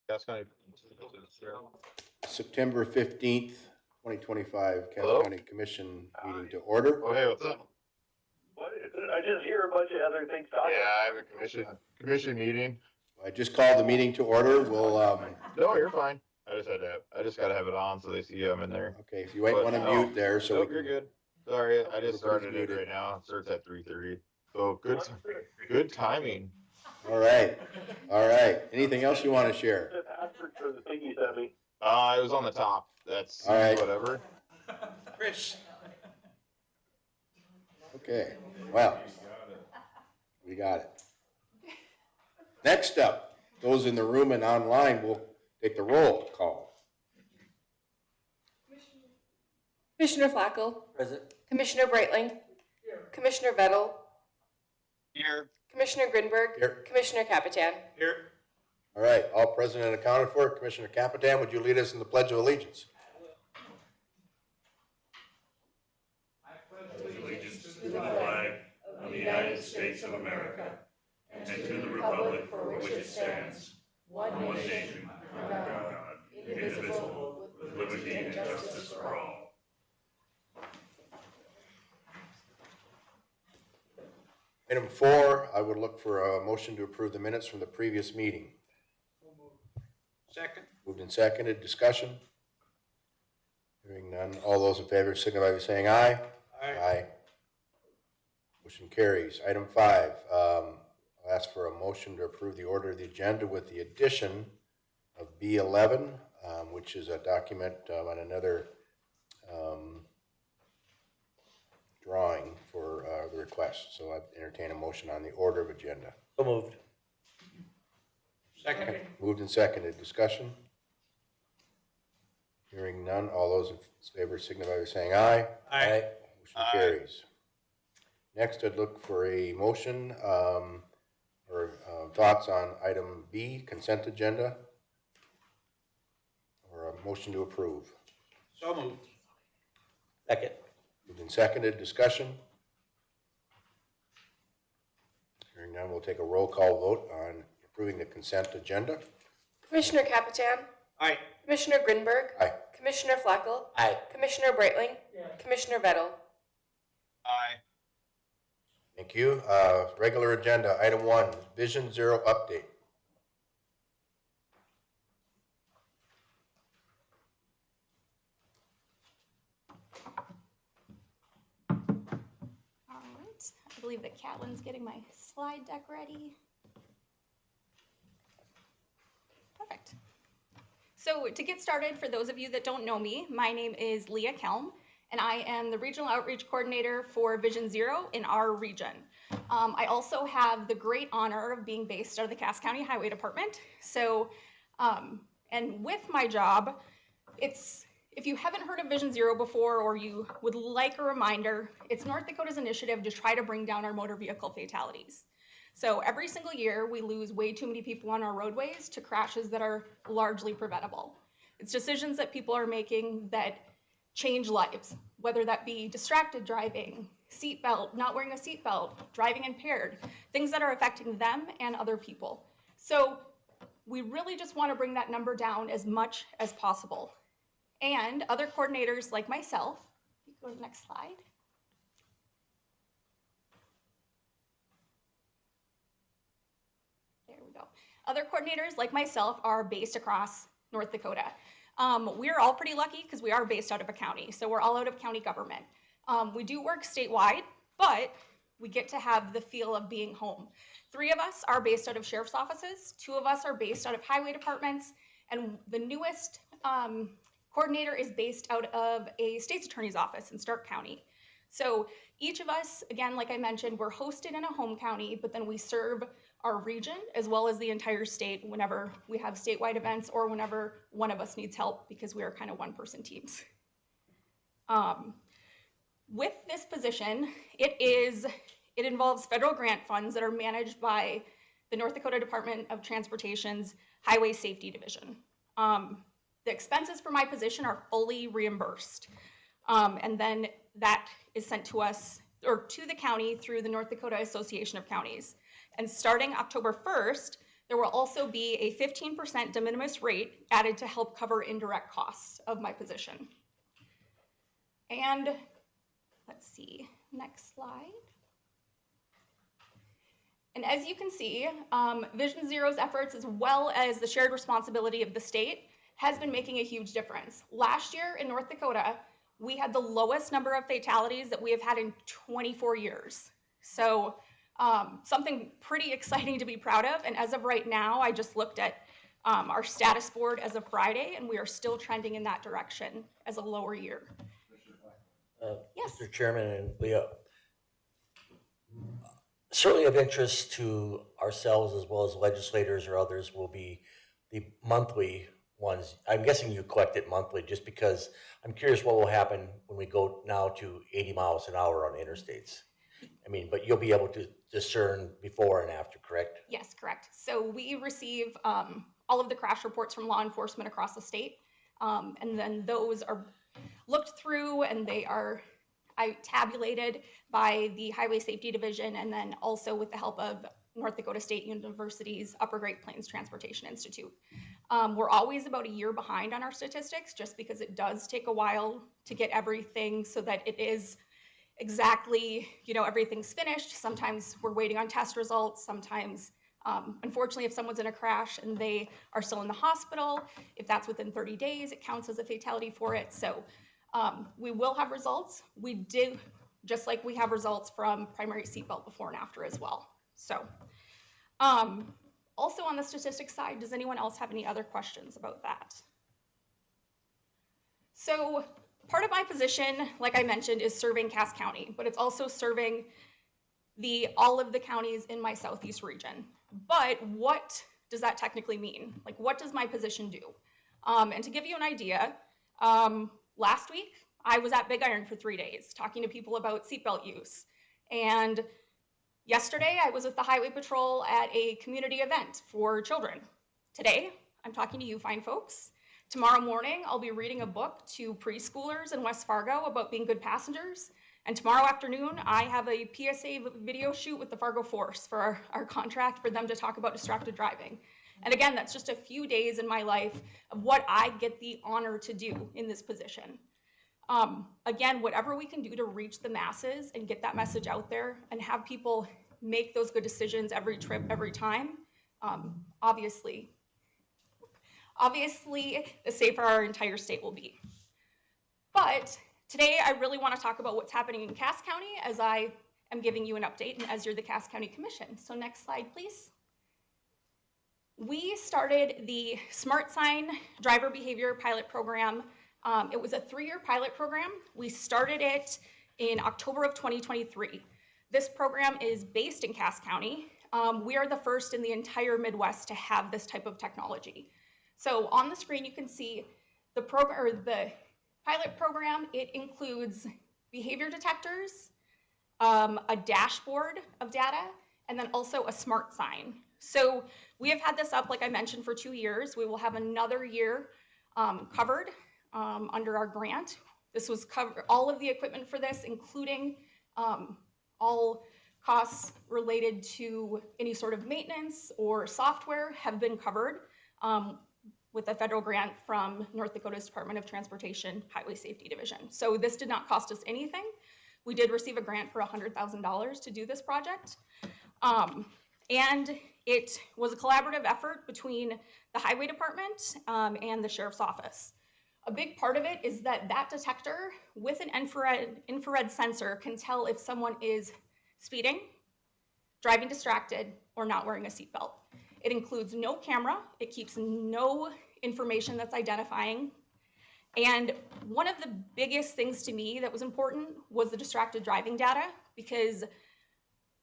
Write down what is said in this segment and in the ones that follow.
Cass County. September 15th, 2025, Cass Hello? County Commission meeting to order. Oh, hey, what's up? What is it? I just hear a bunch of other things talking. Yeah, I have a commission meeting. I just called the meeting to order. We'll, No, you're fine. I just gotta have it on so they see I'm in there. okay, if you might want to No. mute there so Nope, we you're can. good. Sorry, I just Everybody's started it muted. right now. It starts at 3:30. So good timing. All right. Anything else you want to share? The password for the thing you sent me. It was on the top. That's All right. whatever. Chris. Okay, well, we got it. Next up, those in the room and online will take the roll call. Commissioner Flacco. Present. Commissioner Breitling. Commissioner Vettel. Here. Commissioner Grinberg. Here. Commissioner Capitan. Here. All right, all present and accounted for. Commissioner Capitan, would you lead us in the Pledge of Allegiance? Allegiance to the flag of the United States of America and to the republic for which it stands, one nation, under God, indivisible, with liberty and justice for all. Item 4, I would look for a motion to approve the minutes from the previous meeting. Second. Moved and seconded, discussion? Hearing none, all those in favor signify by saying aye. Aye. Motion carries. Item 5, I'll ask for a motion to approve the order of the agenda with the addition of B11, which is a document on another drawing for the request. So I entertain a motion on the order of agenda. So moved. Second. Moved and seconded, discussion? Hearing none, all those in favor signify by saying aye. Aye. Motion carries. Next, I'd look for a motion or thoughts on item B, consent agenda, or a motion to approve. So moved. Second. Moved and seconded, discussion? Hearing none, we'll take a roll call vote on approving the consent agenda. Commissioner Capitan. Aye. Commissioner Grinberg. Aye. Commissioner Flacco. Aye. Commissioner Breitling. Commissioner Vettel. Aye. Thank you. Regular agenda, item 1, Vision Zero update. All right, I believe that Catlin's getting my slide deck ready. Perfect. So to get started, for those of you that don't know me, my name is Leah Kelm, and I am the Regional Outreach Coordinator for Vision Zero in our region. I also have the great honor of being based out of the Cass County Highway Department. So, and with my job, it If you haven't heard of Vision Zero before, or you would like a reminder, it's North Dakota's initiative to try to bring down our motor vehicle fatalities. So every single year, we lose way too many people on our roadways to crashes that are largely preventable. It's decisions that people are making that change lives, whether that be distracted driving, seatbelt, not wearing a seatbelt, driving impaired, things that are affecting them and other people. So we really just want to bring that number down as much as possible. And other coordinators like myself, you can go to the next slide. There we go. Other coordinators like myself are based across North Dakota. We're all pretty lucky because we are based out of a county, so we're all out of county government. We do work statewide, but we get to have the feel of being home. 3 of us are based out of sheriff's offices, 2 of us are based out of highway departments, and the newest coordinator is based out of a state's attorney's office in Stark County. So each of us, again, like I mentioned, we're hosted in a home county, but then we serve our region as well as the entire state whenever we have statewide events or whenever one of us needs help, because we are kind of one-person teams. With this position, it involves federal grant funds that are managed by the North Dakota Department of Transportation's Highway Safety Division. The expenses for my position are fully reimbursed. And then that is sent to us, or to the county, through the North Dakota Association of Counties. And starting October 1st, there will also be a 15% de minimis rate added to help cover indirect costs of my position. And let's see, next slide. And as you can see, Vision Zero's efforts, as well as the shared responsibility of the state, has been making a huge difference. Last year in North Dakota, we had the lowest number of fatalities that we have had in 24 years. So something pretty exciting to be proud of. And as of right now, I just looked at our status board as of Friday, and we are still trending in that direction as a lower year. Yes. Mr. Chairman and Leah, certainly of interest to ourselves as well as legislators or others will be the monthly ones. I'm guessing you collect it monthly, just because I'm curious what will happen when we go now to 80 miles an hour on interstates. I mean, but you'll be able to discern before and after, correct? Yes, correct. So we receive all of the crash reports from law enforcement across the state, and then those are looked through, and they are tabulated by the Highway Safety Division, and then also with the help of North Dakota State University's Upper Great Plains Transportation Institute. We're always about a year behind on our statistics, just because it does take a while to get everything so that it is exactly, everything's finished. Sometimes we're waiting on test results. Sometimes, unfortunately, if someone's in a crash and they are still in the hospital, if that's within 30 days, it counts as a fatality for it. So we will have results. We do, just like we have results from primary seatbelt before and after as well. So also on the statistics side, does anyone else have any other questions about that? So part of my position, like I mentioned, is serving Cass County, but it's also serving all of the counties in my southeast region. But what does that technically mean? Like, what does my position do? And to give you an idea, last week I was at Big Iron for 3 days talking to people about seatbelt use. And yesterday I was with the Highway Patrol at a community event for children. Today I'm talking to you fine folks. Tomorrow morning, I'll be reading a book to preschoolers in West Fargo about being good passengers. And tomorrow afternoon, I have a PSA video shoot with the Fargo Force for our contract for them to talk about distracted driving. And again, that's just a few days in my life of what I get the honor to do in this position. Again, whatever we can do to reach the masses and get that message out there and have people make those good decisions every trip, every time, obviously, the safer our entire state will be. But today, I really want to talk about what's happening in Cass County as I am giving you an update and as you're the Cass County Commission. So next slide, please. We started the Smart Sign Driver Behavior Pilot Program. It was a 3-year pilot program. We started it in October of 2023. This program is based in Cass County. We are the first in the entire Midwest to have this type of technology. So on the screen, you can see the program, or the pilot program, it includes behavior detectors, a dashboard of data, and then also a smart sign. So we have had this up, like I mentioned, for 2 years. We will have another year covered under our grant. This was all of the equipment for this, including all costs related to any sort of maintenance or software, have been covered with a federal grant from North Dakota's Department of Transportation Highway Safety Division. So this did not cost us anything. We did receive a grant for $100,000 to do this project. And it was a collaborative effort between the Highway Department and the Sheriff's Office. A big part of it is that that detector with an infrared sensor can tell if someone is speeding, driving distracted, or not wearing a seatbelt. It includes no camera. It keeps no information that's identifying. And one of the biggest things to me that was important was the distracted driving data, because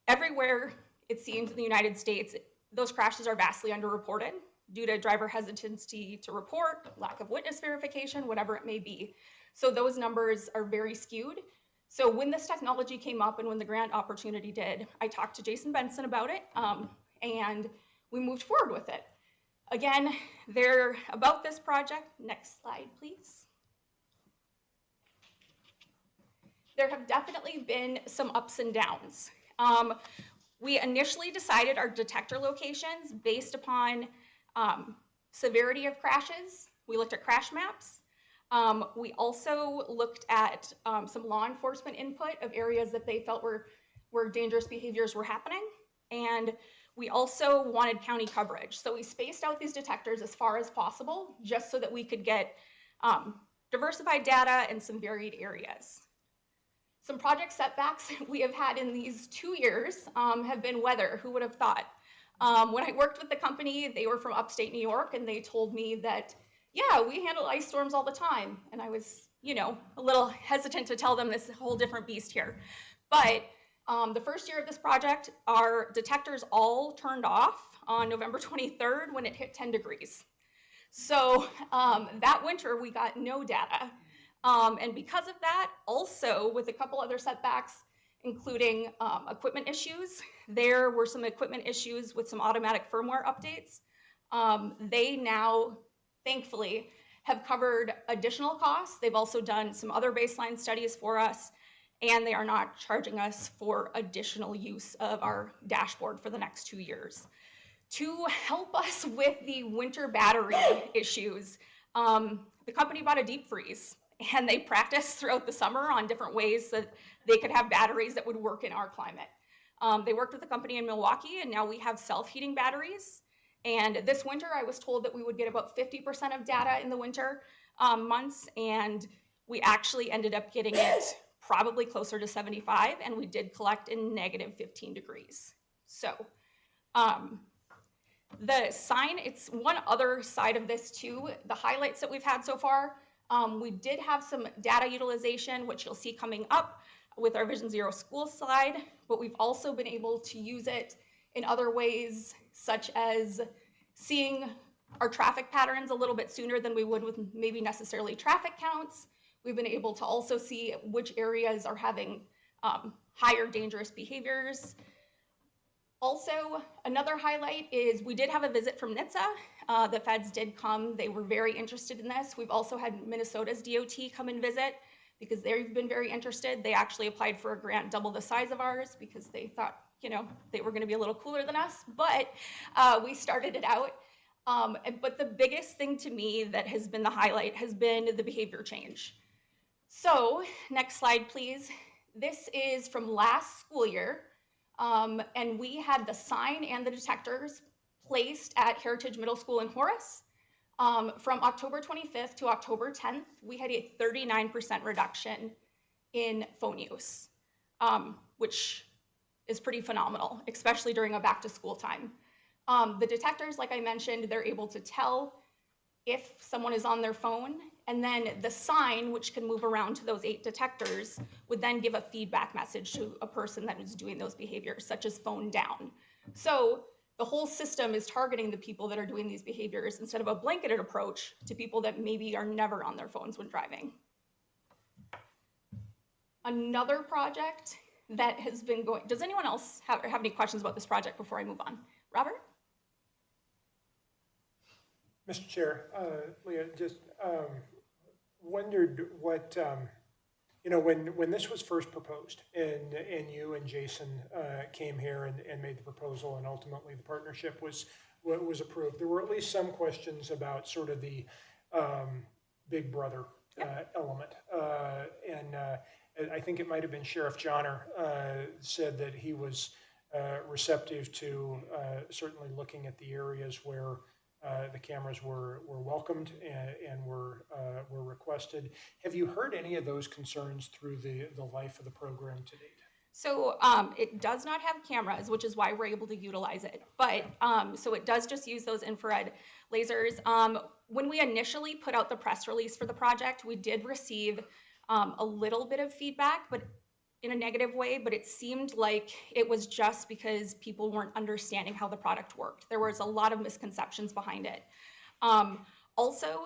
everywhere it seems in the United States, those crashes are vastly underreported due to driver hesitancy to report, lack of witness verification, whatever it may be. So those numbers are very skewed. So when this technology came up and when the grant opportunity did, I talked to Jason Benson about it, and we moved forward with it. Again, about this project, next slide, please. There have definitely been some ups and downs. We initially decided our detector locations based upon severity of crashes. We looked at crash maps. We also looked at some law enforcement input of areas that they felt where dangerous behaviors were happening. And we also wanted county coverage. So we spaced out these detectors as far as possible, just so that we could get diversified data in some varied areas. Some project setbacks we have had in these 2 years have been weather. Who would have thought? When I worked with the company, they were from upstate New York, and they told me that, yeah, we handle ice storms all the time. And I was, a little hesitant to tell them this is a whole different beast here. But the first year of this project, our detectors all turned off on November 23rd when it hit 10 degrees. So that winter, we got no data. And because of that, also with a couple other setbacks, including equipment issues, there were some equipment issues with some automatic firmware updates. They now, thankfully, have covered additional costs. They've also done some other baseline studies for us, and they are not charging us for additional use of our dashboard for the next 2 years. To help us with the winter battery issues, the company bought a deep freeze, and they practiced throughout the summer on different ways that they could have batteries that would work in our climate. They worked with a company in Milwaukee, and now we have self-heating batteries. And this winter, I was told that we would get about 50% of data in the winter months, and we actually ended up getting it probably closer to 75, and we did collect in negative 15 degrees. So the sign, it's one other side of this too. The highlights that we've had so far, we did have some data utilization, which you'll see coming up with our Vision Zero school slide, but we've also been able to use it in other ways, such as seeing our traffic patterns a little bit sooner than we would with maybe necessarily traffic counts. We've been able to also see which areas are having higher dangerous behaviors. Also, another highlight is we did have a visit from NHTSA. The feds did come. They were very interested in this. We've also had Minnesota's DOT come and visit because they've been very interested. They actually applied for a grant double the size of ours because they thought, they were going to be a little cooler than us, but we started it out. But the biggest thing to me that has been the highlight has been the behavior change. So, next slide, please. This is from last school year. And we had the sign and the detectors placed at Heritage Middle School in Horace. From October 25th to October 10th, we had a 39% reduction in phone use, which is pretty phenomenal, especially during a back to school time. The detectors, like I mentioned, they're able to tell if someone is on their phone, and then the sign, which can move around to those 8 detectors, would then give a feedback message to a person that is doing those behaviors, such as phone down. So the whole system is targeting the people that are doing these behaviors instead of a blanketed approach to people that maybe are never on their phones when driving. Another project that has been going, does anyone else have any questions about this project before I move on? Robert? Mr. Chair, Leah, just wondered what, when this was first proposed and you and Jason came here and made the proposal and ultimately the partnership was approved, there were at least some questions about sort of the big brother element. And I think it might have been Sheriff Johnner said that he was receptive to certainly looking at the areas where the cameras were welcomed and were requested. Have you heard any of those concerns through the life of the program to date? So it does not have cameras, which is why we're able to utilize it. But so it does just use those infrared lasers. When we initially put out the press release for the project, we did receive a little bit of feedback, but in a negative way, but it seemed like it was just because people weren't understanding how the product worked. There was a lot of misconceptions behind it. Also,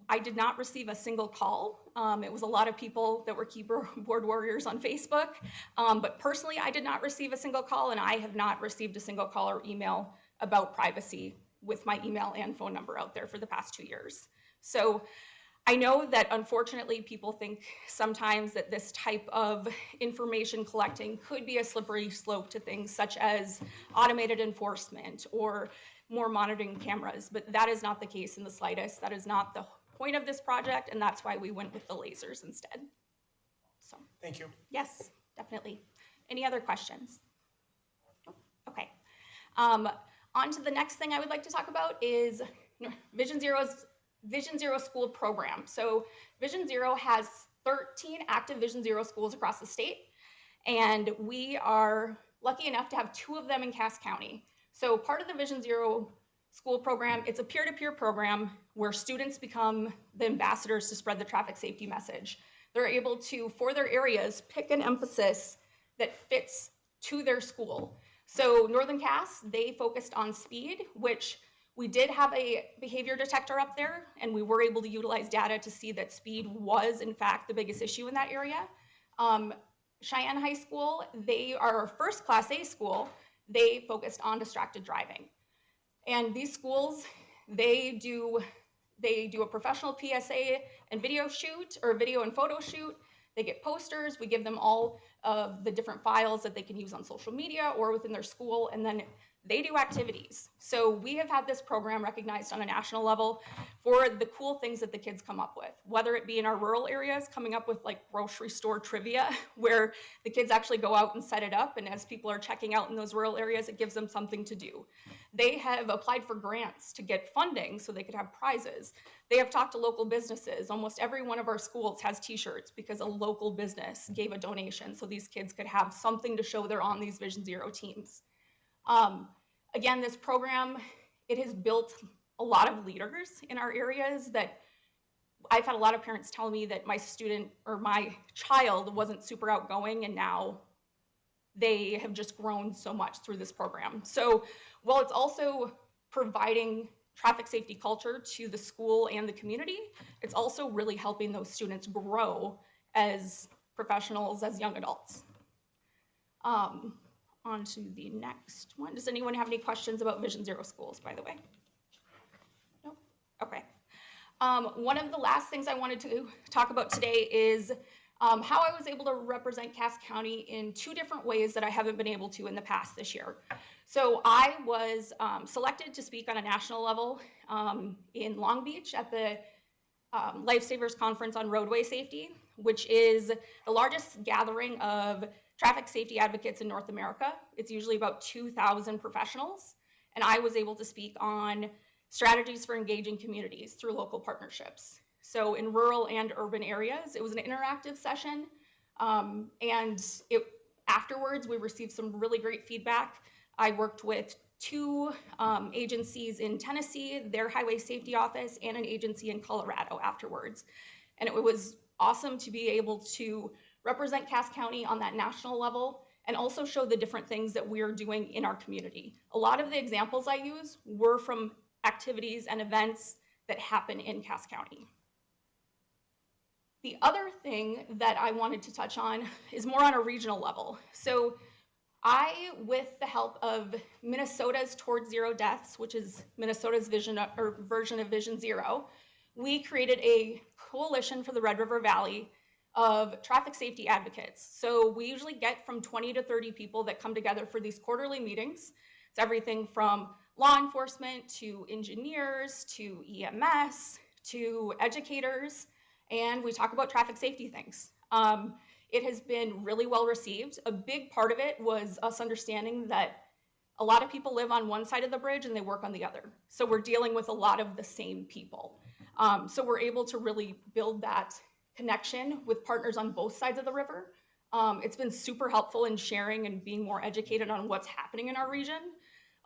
I did not receive a single call. It was a lot of people that were keyboard warriors on Facebook. But personally, I did not receive a single call, and I have not received a single call or email about privacy with my email and phone number out there for the past 2 years. So I know that unfortunately people think sometimes that this type of information collecting could be a slippery slope to things such as automated enforcement or more monitoring cameras, but that is not the case in the slightest. That is not the point of this project, and that's why we went with the lasers instead. So, Thank you. yes, definitely. Any other questions? Okay. On to the next thing I would like to talk about is Vision Zero school program. So Vision Zero has 13 active Vision Zero schools across the state, and we are lucky enough to have 2 of them in Cass County. So part of the Vision Zero school program, it's a peer-to-peer program where students become the ambassadors to spread the traffic safety message. They're able to, for their areas, pick an emphasis that fits to their school. So Northern Cass, they focused on speed, which we did have a behavior detector up there, and we were able to utilize data to see that speed was, in fact, the biggest issue in that area. Cheyenne High School, they are our first Class A school. They focused on distracted driving. And these schools, they do a professional PSA and video shoot, or video and photo shoot. They get posters. We give them all of the different files that they can use on social media or within their school, and then they do activities. So we have had this program recognized on a national level for the cool things that the kids come up with, whether it be in our rural areas, coming up with like grocery store trivia, where the kids actually go out and set it up, and as people are checking out in those rural areas, it gives them something to do. They have applied for grants to get funding so they could have prizes. They have talked to local businesses. Almost every one of our schools has t-shirts because a local business gave a donation so these kids could have something to show they're on these Vision Zero teams. Again, this program, it has built a lot of leaders in our areas that I've had a lot of parents tell me that my student or my child wasn't super outgoing, and now they have just grown so much through this program. So while it's also providing traffic safety culture to the school and the community, it's also really helping those students grow as professionals, as young adults. On to the next one. Does anyone have any questions about Vision Zero schools, by the way? No? Okay. One of the last things I wanted to talk about today is how I was able to represent Cass County in 2 different ways that I haven't been able to in the past this year. So I was selected to speak on a national level in Long Beach at the Lifesavers Conference on Roadway Safety, which is the largest gathering of traffic safety advocates in North America. It's usually about 2,000 professionals, and I was able to speak on strategies for engaging communities through local partnerships. So in rural and urban areas, it was an interactive session, and afterwards we received some really great feedback. I worked with 2 agencies in Tennessee, their highway safety office, and an agency in Colorado afterwards. And it was awesome to be able to represent Cass County on that national level and also show the different things that we're doing in our community. A lot of the examples I use were from activities and events that happen in Cass County. The other thing that I wanted to touch on is more on a regional level. So I, with the help of Minnesota's Towards Zero Deaths, which is Minnesota's version of Vision Zero, we created a coalition for the Red River Valley of traffic safety advocates. So we usually get from 20 to 30 people that come together for these quarterly meetings. It's everything from law enforcement to engineers to EMS to educators, and we talk about traffic safety things. It has been really well received. A big part of it was us understanding that a lot of people live on one side of the bridge and they work on the other. So we're dealing with a lot of the same people. So we're able to really build that connection with partners on both sides of the river. It's been super helpful in sharing and being more educated on what's happening in our region.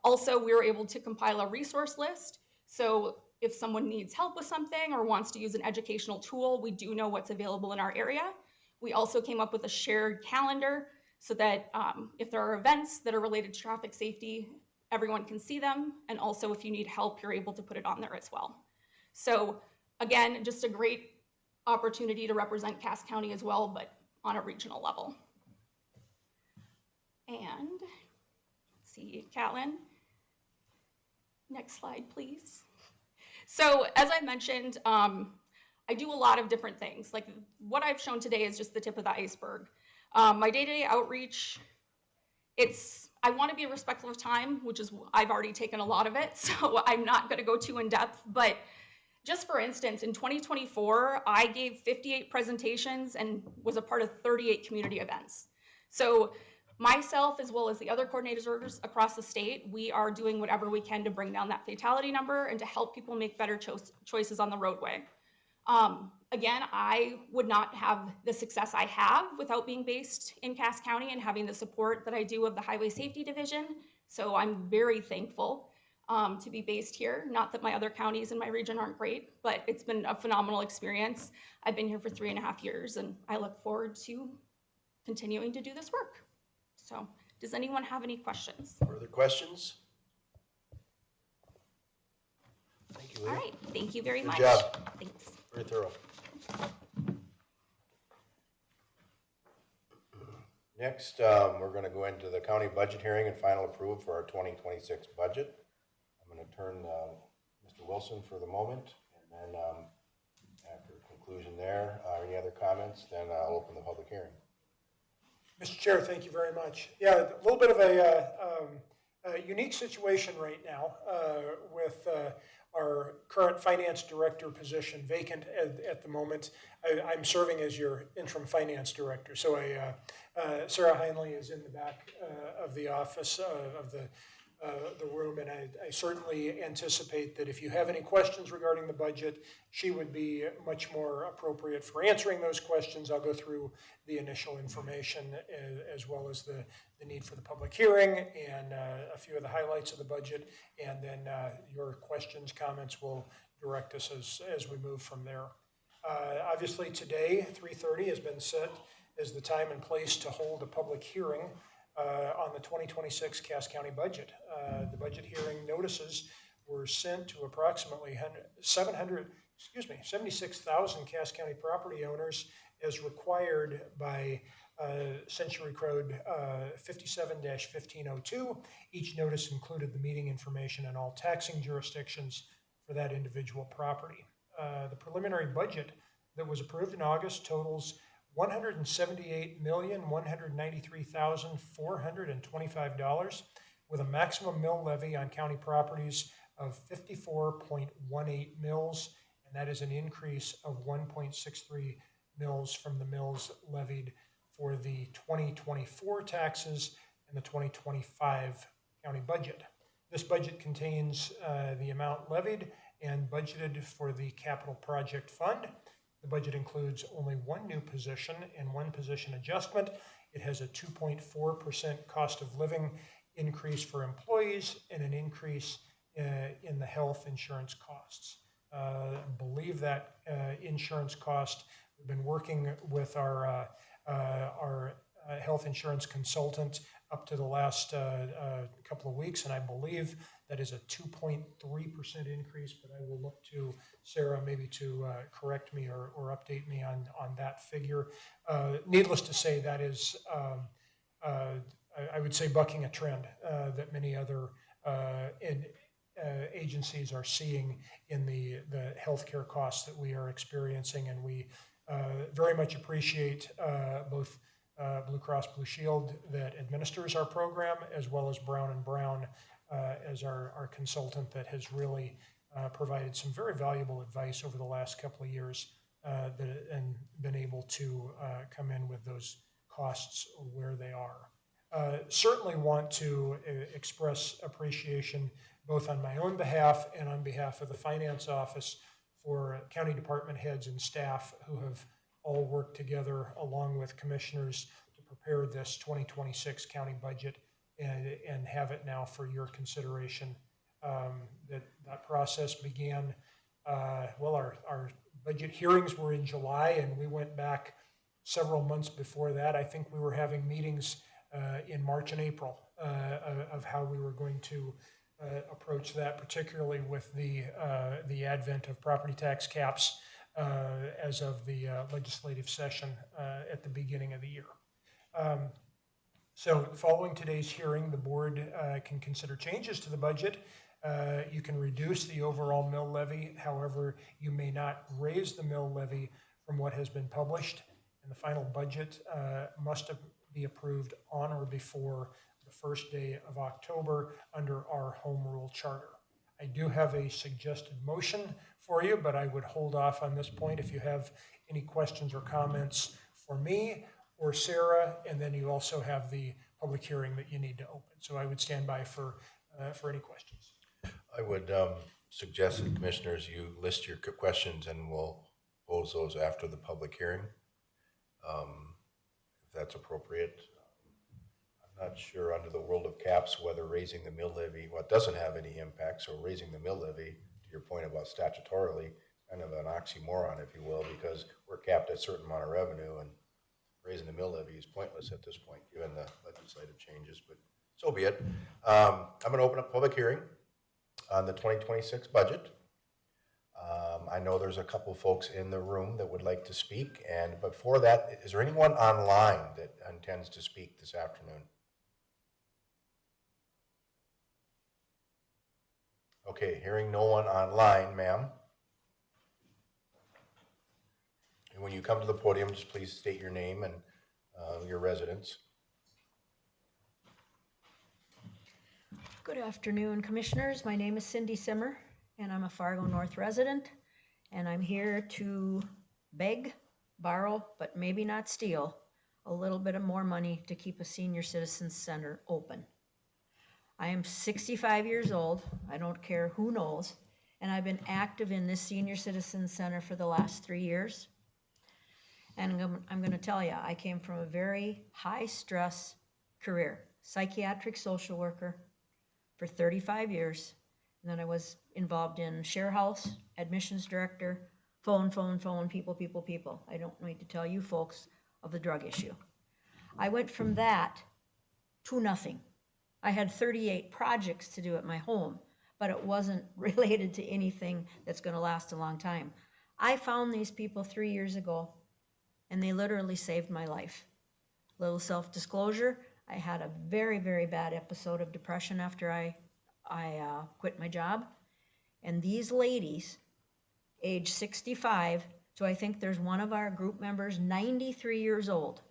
Also, we were able to compile a resource list. So if someone needs help with something or wants to use an educational tool, we do know what's available in our area. We also came up with a shared calendar so that if there are events that are related to traffic safety, everyone can see them. And also if you need help, you're able to put it on there as well. So again, just a great opportunity to represent Cass County as well, but on a regional level. And let's see, Catlin, next slide, please. So as I mentioned, I do a lot of different things. Like what I've shown today is just the tip of the iceberg. My day-to-day outreach, I want to be respectful of time, which is, I've already taken a lot of it, so I'm not going to go too in depth. But just for instance, in 2024, I gave 58 presentations and was a part of 38 community events. So myself, as well as the other coordinators across the state, we are doing whatever we can to bring down that fatality number and to help people make better choices on the roadway. Again, I would not have the success I have without being based in Cass County and having the support that I do of the Highway Safety Division. So I'm very thankful to be based here. Not that my other counties in my region aren't great, but it's been a phenomenal experience. I've been here for 3.5 years and I look forward to continuing to do this work. So does anyone have any questions? Further questions? Thank you, Leah. All right, thank you very much. Good job. Thanks. Very thorough. Next, we're going to go into the county budget hearing and final approval for our 2026 budget. I'm going to turn Mr. Wilson for the moment, and then after conclusion there, any other comments, then I'll open the public hearing. Mr. Chair, thank you very much. Yeah, a little bit of a unique situation right now with our current finance director position vacant at the moment. I'm serving as your interim finance director. So Sarah Heinley is in the back of the office of the room, and I certainly anticipate that if you have any questions regarding the budget, she would be much more appropriate for answering those questions. I'll go through the initial information as well as the need for the public hearing and a few of the highlights of the budget, and then your questions, comments will direct us as we move from there. Obviously today, 3:30 has been set as the time and place to hold a public hearing on the 2026 Cass County budget. The budget hearing notices were sent to approximately 76,000 Cass County property owners as required by Century Code 57-1502. Each notice included the meeting information and all taxing jurisdictions for that individual property. The preliminary budget that was approved in August totals $178,193,425 with a maximum mill levy on county properties of 54.18 mills, and that is an increase of 1.63 mills from the mills levied for the 2024 taxes and the 2025 county budget. This budget contains the amount levied and budgeted for the capital project fund. The budget includes only one new position and one position adjustment. It has a 2.4% cost of living increase for employees and an increase in the health insurance costs. I believe that insurance cost, we've been working with our health insurance consultant up to the last couple of weeks, and I believe That is a 2.3% increase, but I will look to Sarah maybe to correct me or update me on that figure. Needless to say, that is, I would say, bucking a trend that many other agencies are seeing in the healthcare costs that we are experiencing, and we very much appreciate both Blue Cross Blue Shield that administers our program, as well as Brown & Brown as our consultant that has really provided some very valuable advice over the last couple of years and been able to come in with those costs where they are. Certainly want to express appreciation both on my own behalf and on behalf of the finance office for county department heads and staff who have all worked together along with commissioners to prepare this 2026 county budget and have it now for your consideration. That process began, our budget hearings were in July, and we went back several months before that. I think we were having meetings in March and April of how we were going to approach that, particularly with the advent of property tax caps as of the legislative session at the beginning of the year. So following today's hearing, the board can consider changes to the budget. You can reduce the overall mill levy. However, you may not raise the mill levy from what has been published, and the final budget must be approved on or before the first day of October under our home rule charter. I do have a suggested motion for you, but I would hold off on this point. If you have any questions or comments for me or Sarah, and then you also have the public hearing that you need to open. So I would stand by for any questions. I would suggest that commissioners, you list your questions and we'll pose those after the public hearing, if that's appropriate. I'm not sure under the world of caps whether raising the mill levy, well, it doesn't have any impact, so raising the mill levy, to your point about statutorily, kind of an oxymoron, if you will, because we're capped at a certain amount of revenue, and raising the mill levy is pointless at this point, given the legislative changes, but so be it. I'm going to open up public hearing on the 2026 budget. I know there's a couple folks in the room that would like to speak, and before that, is there anyone online that intends to speak this afternoon? Okay, hearing no one online, ma'am. And when you come to the podium, just please state your name and your residence. Good afternoon, Commissioners. My name is Cindy Simmer, and I'm a Fargo North resident, and I'm here to beg, borrow, but maybe not steal, a little bit of more money to keep a senior citizen center open. I am 65 years old, I don't care who knows, and I've been active in this senior citizen center for the last 3 years. And I'm going to tell you, I came from a very high stress career, psychiatric social worker for 35 years. And then I was involved in share house, admissions director, phone, people. I don't need to tell you folks of the drug issue. I went from that to nothing. I had 38 projects to do at my home, but it wasn't related to anything that's going to last a long time. I found these people 3 years ago, and they literally saved my life. Little self-disclosure, I had a very, very bad episode of depression after I quit my job. And these ladies, age 65, so I think there's one of our group members, 93 years old,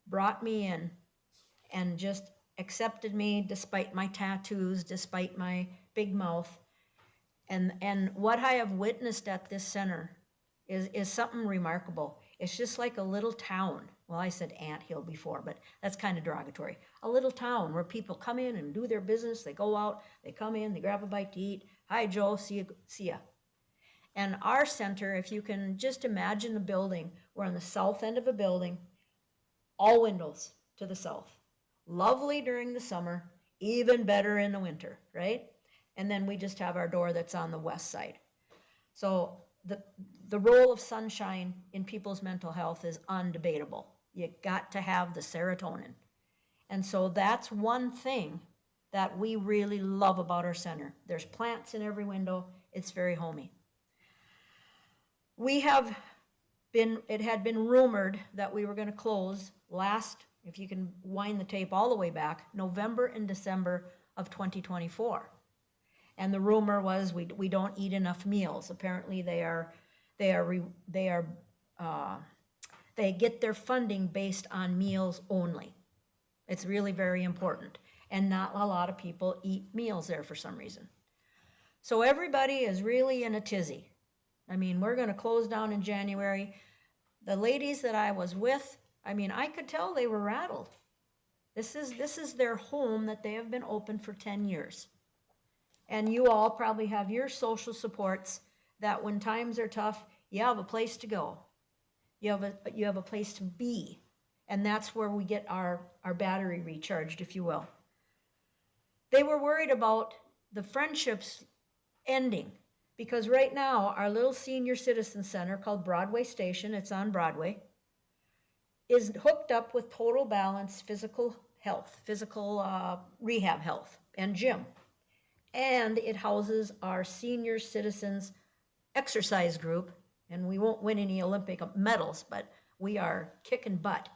brought me in and just accepted me despite my tattoos, despite my big mouth. And what I have witnessed at this center is something remarkable. It's just like a little town. Well, I said anthill before, but that's kind of derogatory. A little town where people come in and do their business. They go out, they come in, they grab a bite to eat. Hi, Joe, see ya. And our center, if you can just imagine the building, we're on the south end of a building, all windows to the south. Lovely during the summer, even better in the winter, right? And then we just have our door that's on the west side. So the role of sunshine in people's mental health is undebatable. You got to have the serotonin. And so that's one thing that we really love about our center. There's plants in every window. It's very homey. It had been rumored that we were going to close last, if you can wind the tape all the way back, November and December of 2024. And the rumor was we don't eat enough meals. Apparently they get their funding based on meals only. It's really very important. And not a lot of people eat meals there for some reason. So everybody is really in a tizzy. I mean, we're going to close down in January. The ladies that I was with, I mean, I could tell they were rattled. This is their home that they have been open for 10 years. And you all probably have your social supports that when times are tough, you have a place to go. You have a place to be. And that's where we get our battery recharged, if you will. They were worried about the friendships ending because right now our little senior citizen center called Broadway Station, it's on Broadway, is hooked up with Total Balance physical health, rehab health, and gym. And it houses our senior citizens exercise group, and we won't win any Olympic medals, but we are kicking butt.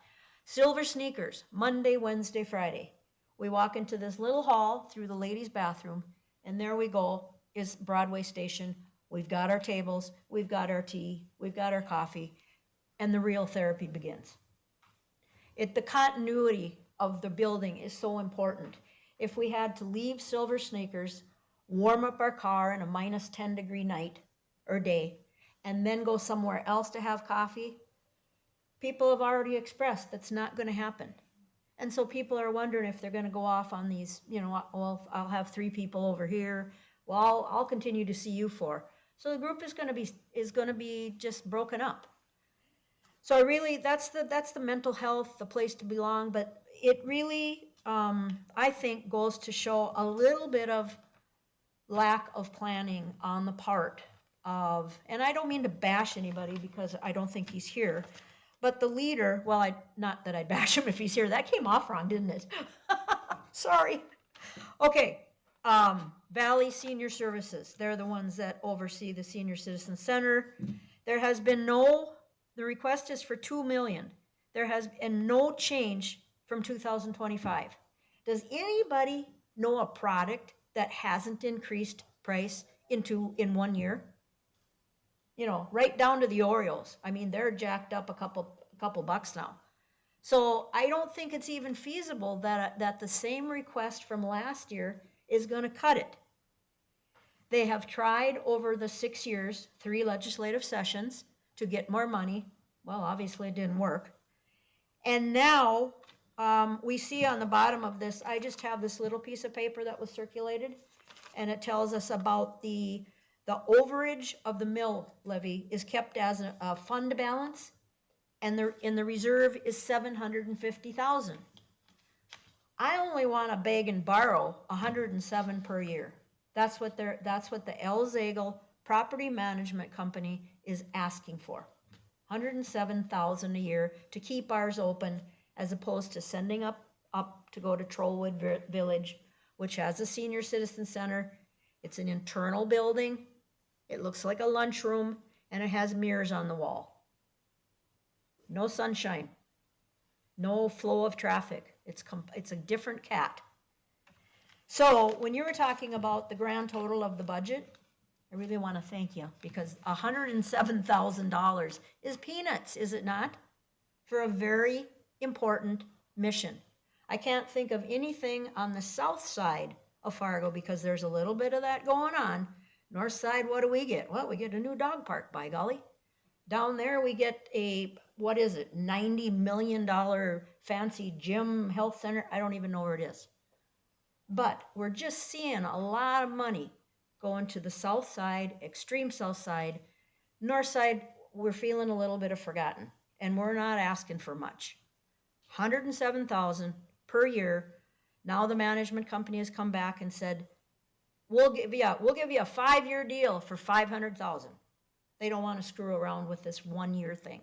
Silver sneakers, Monday, Wednesday, Friday. We walk into this little hall through the ladies' bathroom, and there we go, is Broadway Station. We've got our tables, we've got our tea, we've got our coffee, and the real therapy begins. The continuity of the building is so important. If we had to leave Silver Sneakers, warm up our car in a minus 10 degree night or day, and then go somewhere else to have coffee, people have already expressed that's not going to happen. And so people are wondering if they're going to go off on these, well, I'll have 3 people over here. Well, I'll continue to see you 4. So the group is going to be just broken up. So I really, that's the mental health, the place to belong. But it really, I think, goes to show a little bit of lack of planning on the part of, and I don't mean to bash anybody because I don't think he's here, but the leader, well, not that I'd bash him if he's here. That came off wrong, didn't it? Sorry. Okay. Valley Senior Services. They're the ones that oversee the Senior Citizen Center. There has been the request is for $2 million. There has been no change from 2025. Does anybody know a product that hasn't increased price in 1 year? Right down to the Oreos. I mean, they're jacked up a couple bucks now. So I don't think it's even feasible that the same request from last year is going to cut it. They have tried over the 6 years, 3 legislative sessions to get more money. Well, obviously it didn't work. And now we see on the bottom of this, I just have this little piece of paper that was circulated, and it tells us about the overage of the mill levy is kept as a fund balance, and the reserve is $750,000. I only want to beg and borrow $107 per year. That's what the Elzagel Property Management Company is asking for. $107,000 a year to keep ours open, as opposed to sending up to go to Trollwood Village, which has a senior citizen center. It's an internal building. It looks like a lunchroom, and it has mirrors on the wall. No sunshine, no flow of traffic. It's a different cat. So when you were talking about the grand total of the budget, I really want to thank you, because $107,000 is peanuts, is it not? For a very important mission. I can't think of anything on the south side of Fargo, because there's a little bit of that going on. North side, what do we get? Well, we get a new dog park, by golly. Down there we get a, $90 million fancy gym health center. I don't even know where it is. But we're just seeing a lot of money going to the south side, extreme south side. North side, we're feeling a little bit of forgotten, and we're not asking for much. $107,000 per year. Now the management company has come back and said, we'll give you a 5-year deal for $500,000. They don't want to screw around with this 1-year thing.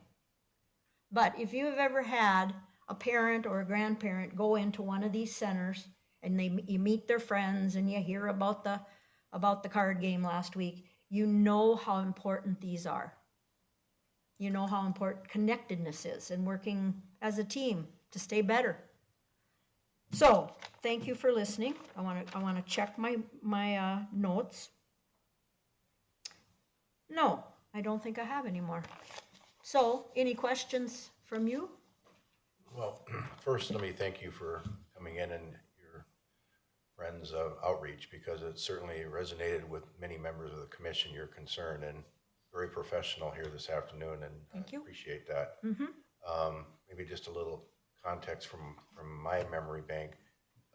But if you have ever had a parent or a grandparent go into one of these centers and you meet their friends and you hear about the card game last week, you know how important these are. You know how important connectedness is and working as a team to stay better. So, thank you for listening. I want to check my notes. No, I don't think I have any more. So, any questions from you? Well, first, let me thank you for coming in and your friends' outreach, because it certainly resonated with many members of the commission, your concern, and very professional here this afternoon, and Thank you. appreciate that. Maybe just a little context from my memory bank.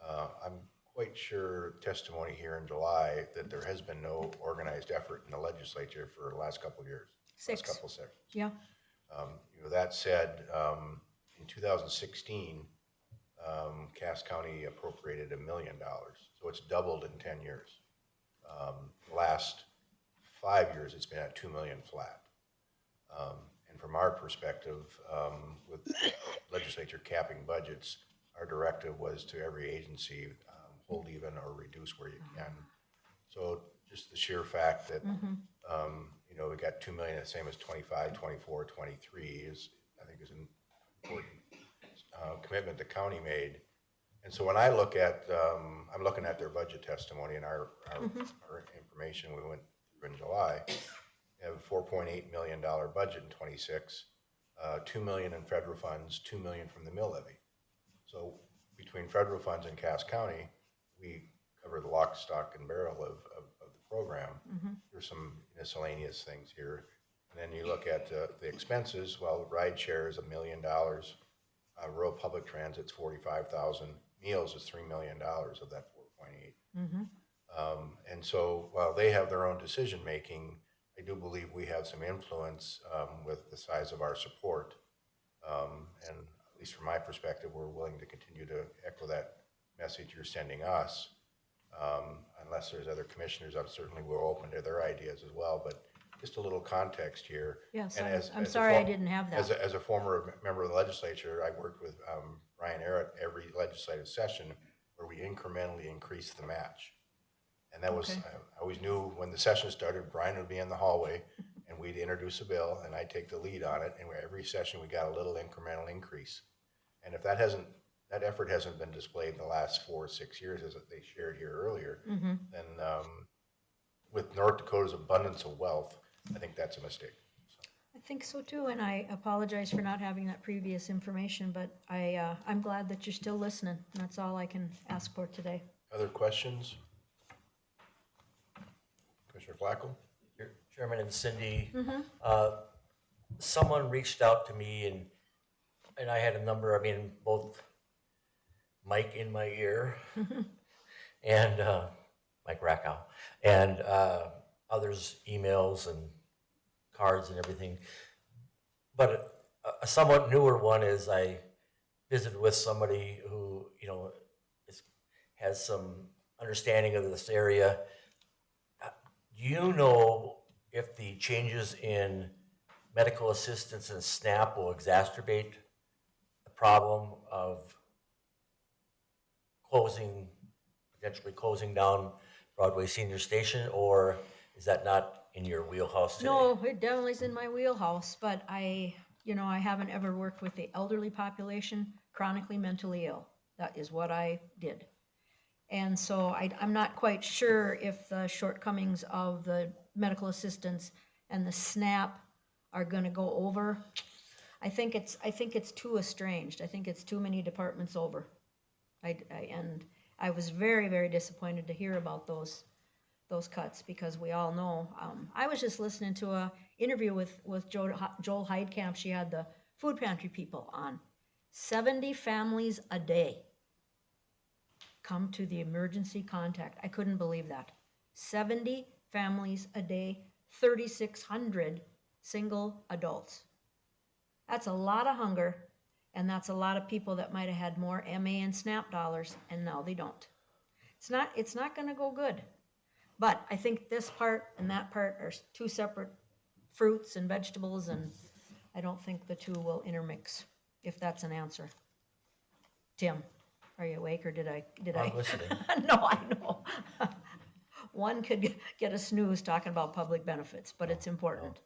I'm quite sure testimony here in July that there has been no organized effort in the legislature for the last couple of years. Last couple of sessions. Yeah. That said, in 2016, Cass County appropriated $1 million, so it's doubled in 10 years. The last 5 years, it's been at $2 million flat. And from our perspective, with legislature capping budgets, our directive was to every agency, hold even or reduce where you can. So just the sheer fact that, we got 2 million, the same as 25, 24, 23 is, I think, is an important commitment the county made. And so when I look at, I'm looking at their budget testimony and our information we went through in July. We have a $4.8 million budget in 26, $2 million in federal funds, $2 million from the mill levy. So between federal funds and Cass County, we cover the lock, stock, and barrel of the program. There's some miscellaneous things here. And then you look at the expenses. Well, ride share is $1 million. Rural public transit's $45,000. Meals is $3 million of that 4.8. And so while they have their own decision making, I do believe we have some influence with the size of our support. And at least from my perspective, we're willing to continue to echo that message you're sending us. Unless there's other commissioners, I'm certainly we're open to their ideas as well. But just a little context here. Yes, And I'm sorry I didn't have that. As a former member of the legislature, I worked with Brian Arrett every legislative session where we incrementally increased the match. And that was, I always knew when the session started, Brian would be in the hallway and we'd introduce a bill and I'd take the lead on it. And every session we got a little incremental increase. And if that effort hasn't been displayed in the last 4 or 6 years, as they shared here earlier, then with North Dakota's abundance of wealth, I think that's a mistake. I think so too, and I apologize for not having that previous information, but I'm glad that you're still listening. That's all I can ask for today. Other questions? Commissioner Flacco? Chairman and Cindy, someone reached out to me and I had a number, both Mike in my ear and Mike Rackow and others' emails and cards and everything. But a somewhat newer one is I visited with somebody who, has some understanding of this area. Do you know if the changes in medical assistance and SNAP will exacerbate the problem of potentially closing down Broadway Senior Station, or is that not in your wheelhouse today? No, it definitely is in my wheelhouse, but I haven't ever worked with the elderly population, chronically mentally ill. That is what I did. And so I'm not quite sure if the shortcomings of the medical assistance and the SNAP are going to go over. I think it's too estranged. I think it's too many departments over. And I was very, very disappointed to hear about those cuts, because we all know. I was just listening to a interview with Joel Heidkamp. She had the food pantry people on. 70 families a day come to the emergency contact. I couldn't believe that. 70 families a day, 3,600 single adults. That's a lot of hunger, and that's a lot of people that might have had more MA and SNAP dollars, and now they don't. It's not going to go good. But I think this part and that part are two separate fruits and vegetables, and I don't think the two will intermix, if that's an answer. Tim, Are you awake or did I? I'm listening. No, I know. One could get a snooze talking about public benefits, but it's important.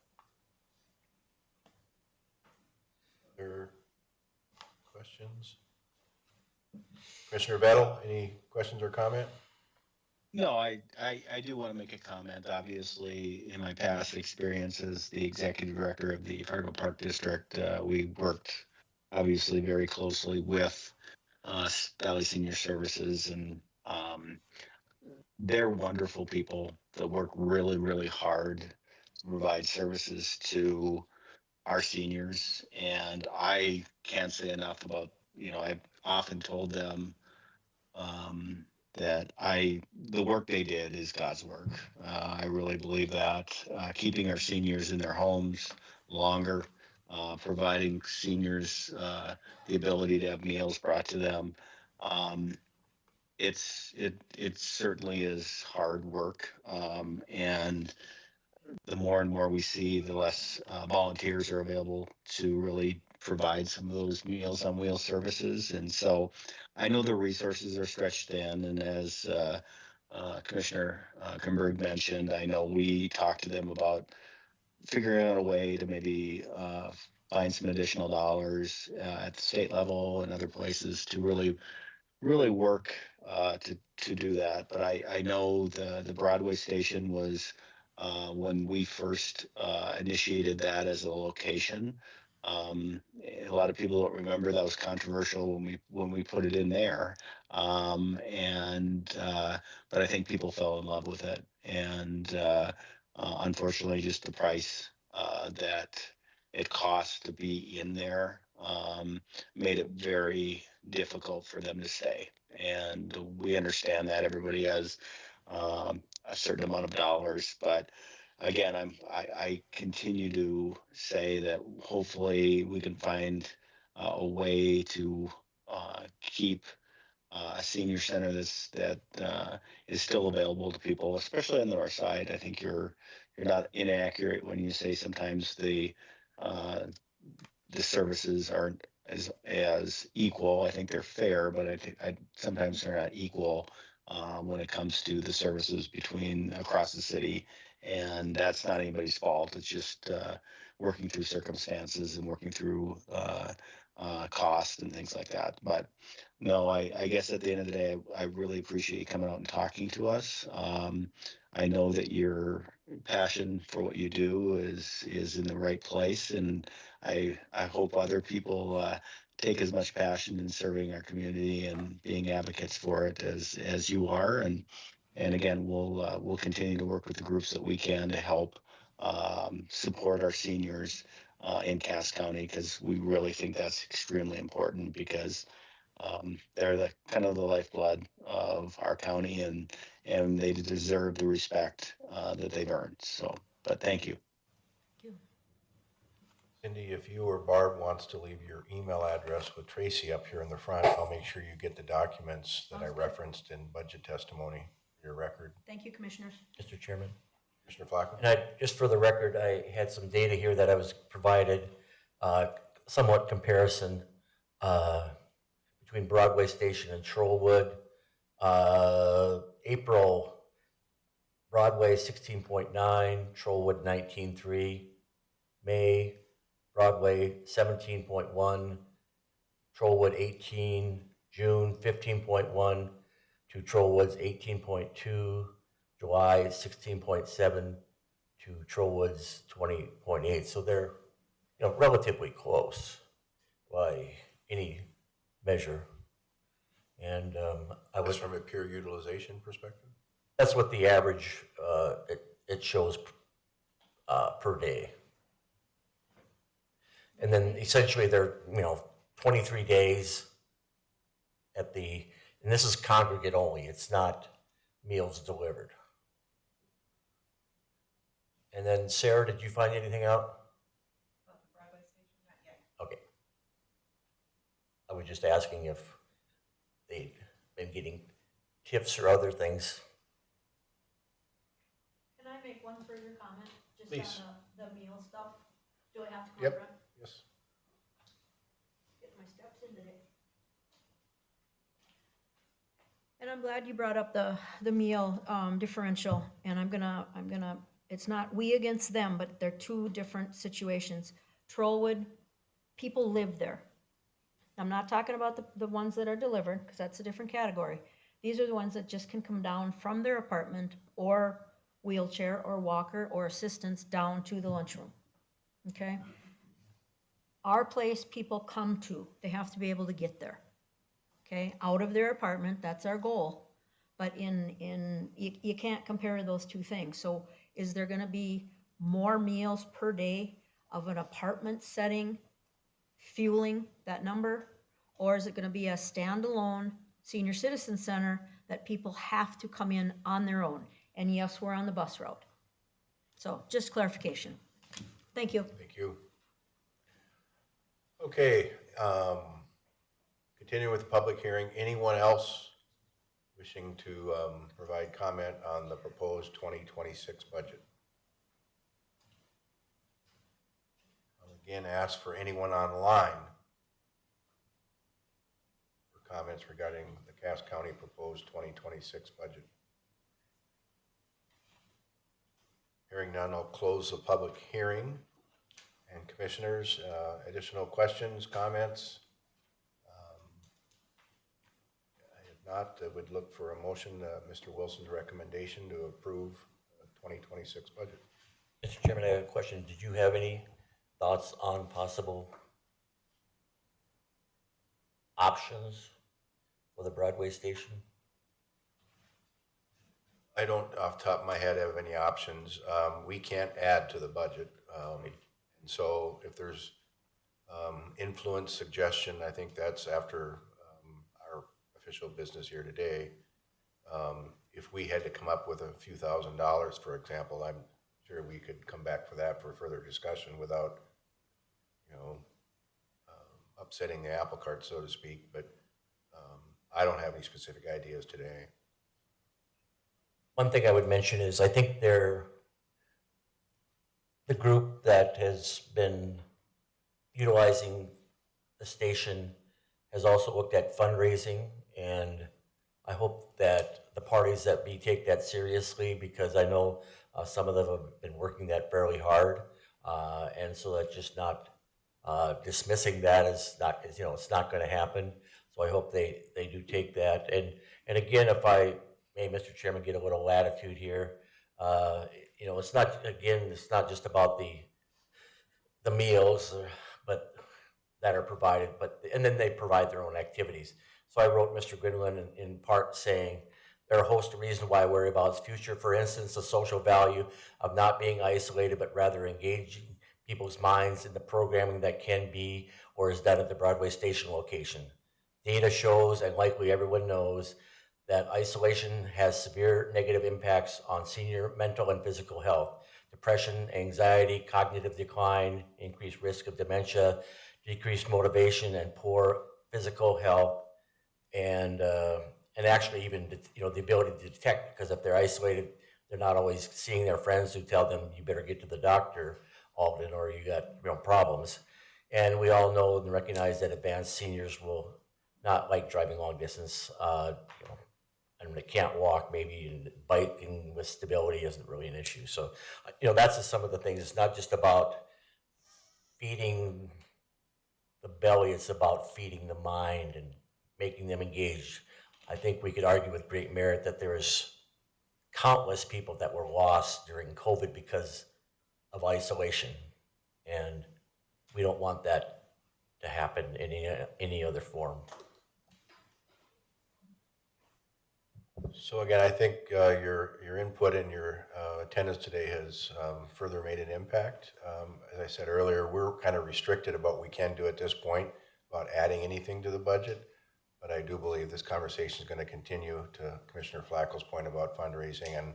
Other questions? Commissioner Vettel, any questions or comment? No, I do want to make a comment. Obviously, in my past experience as the executive director of the Fargo Park District, we worked obviously very closely with Valley Senior Services, and they're wonderful people that work really, really hard to provide services to our seniors. And I can't say enough about, I've often told them that the work they did is God's work. I really believe that keeping our seniors in their homes longer, providing seniors the ability to have meals brought to them. It certainly is hard work, and the more and more we see, the less volunteers are available to really provide some of those Meals on Wheels services. And so I know the resources are stretched thin. And as Commissioner Kimberg mentioned, I know we talked to them about figuring out a way to maybe find some additional dollars at the state level and other places to really work to do that. But I know the Broadway station was when we first initiated that as a location. A lot of people don't remember that was controversial when we put it in there, but I think people fell in love with it, and unfortunately, just the price that it cost to be in there made it very difficult for them to stay. And we understand that everybody has a certain amount of dollars, but again, I continue to say that hopefully we can find a way to keep a senior center that is still available to people, especially on the north side. I think you're not inaccurate when you say sometimes the services aren't as equal. I think they're fair, but I think sometimes they're not equal when it comes to the services between across the city. And that's not anybody's fault. It's just working through circumstances and working through cost and things like that. But no, I guess at the end of the day, I really appreciate you coming out and talking to us. I know that your passion for what you do is in the right place, and I hope other people take as much passion in serving our community and being advocates for it as you are. And again, we'll continue to work with the groups that we can to help support our seniors in Cass County, because we really think that's extremely important, because they're the kind of the lifeblood of our county, and they deserve the respect that they've earned. So, but thank you. Cindy, if you or Barb wants to leave your email address with Tracy up here in the front, I'll make sure you get the documents that I referenced in budget testimony for your record. Thank you, Commissioners. Mr. Chairman. Commissioner Flacco? And just for the record, I had some data here that I was provided, somewhat comparison between Broadway Station and Trollwood. April, Broadway 16.9, Trollwood 19.3. May, Broadway 17.1, Trollwood 18, June 15.1 to Trollwood's 18.2, July 16.7 to Trollwood's 20.8. So they're relatively close by any measure. And I That's was from a pure utilization perspective? that's what the average it shows per day. And then essentially they're 23 days at the, and this is congregate only, it's not meals delivered. And then Sarah, did you find anything out? About the Broadway station, not yet. Okay. I was just asking if they'd been getting tips or other things. Can I make one further comment? Just Please. on the meal stuff? Do I have to come Yep. up front? Yes. Get my steps in today. And I'm glad you brought up the meal differential, and I'm gonna, it's not we against them, but they're two different situations. Trollwood, people live there. I'm not talking about the ones that are delivered, because that's a different category. These are the ones that just can come down from their apartment or wheelchair or walker or assistance down to the lunchroom, okay? Our place, people come to, they have to be able to get there, okay? Out of their apartment, that's our goal. But you can't compare those two things. So is there gonna be more meals per day of an apartment setting fueling that number? Or is it gonna be a standalone senior citizen center that people have to come in on their own? And yes, we're on the bus route. So just clarification. Thank you. Thank you. Okay, continuing with the public hearing, anyone else wishing to provide comment on the proposed 2026 budget? I'll again ask for anyone online for comments regarding the Cass County proposed 2026 budget. Hearing none, I'll close the public hearing. And commissioners, additional questions, comments? If not, I would look for a motion, Mr. Wilson's recommendation to approve the 2026 budget. Mr. Chairman, I have a question. Did you have any thoughts on possible options for the Broadway station? I don't, off the top of my head, have any options. We can't add to the budget. And so if there's influence, suggestion, I think that's after our official business here today. If we had to come up with a few $1,000s, for example, I'm sure we could come back for that for further discussion without, upsetting the apple cart, so to speak. But I don't have any specific ideas today. One thing I would mention is I think the group that has been utilizing the station has also looked at fundraising, and I hope that the parties that take that seriously, because I know some of them have been working that fairly hard, and so that's just not dismissing that as not, it's not going to happen. So I hope they do take that. And again, if I may, Mr. Chairman, get a little latitude here. It's not just about the meals, but that are provided, and then they provide their own activities. So I wrote Mr. Grinlund in part saying, there are a host of reasons why I worry about its future. For instance, the social value of not being isolated, but rather engaging people's minds in the programming that can be or is done at the Broadway station location. Data shows, and likely everyone knows, that isolation has severe negative impacts on senior mental and physical health. Depression, anxiety, cognitive decline, increased risk of dementia, decreased motivation, and poor physical health, and actually even the ability to detect, because if they're isolated, they're not always seeing their friends who tell them you better get to the doctor often or you got problems. And we all know and recognize that advanced seniors will not like driving long distance. And they can't walk, maybe biking with stability isn't really an issue. So, that's just some of the things. It's not just about feeding the belly, it's about feeding the mind and making them engaged. I think we could argue with great merit that there is countless people that were lost during COVID because of isolation. And we don't want that to happen in any other form. So again, I think your input and your attendance today has further made an impact. As I said earlier, we're kind of restricted about what we can do at this point about adding anything to the budget. But I do believe this conversation is going to continue, to Commissioner Flacco's point about fundraising. And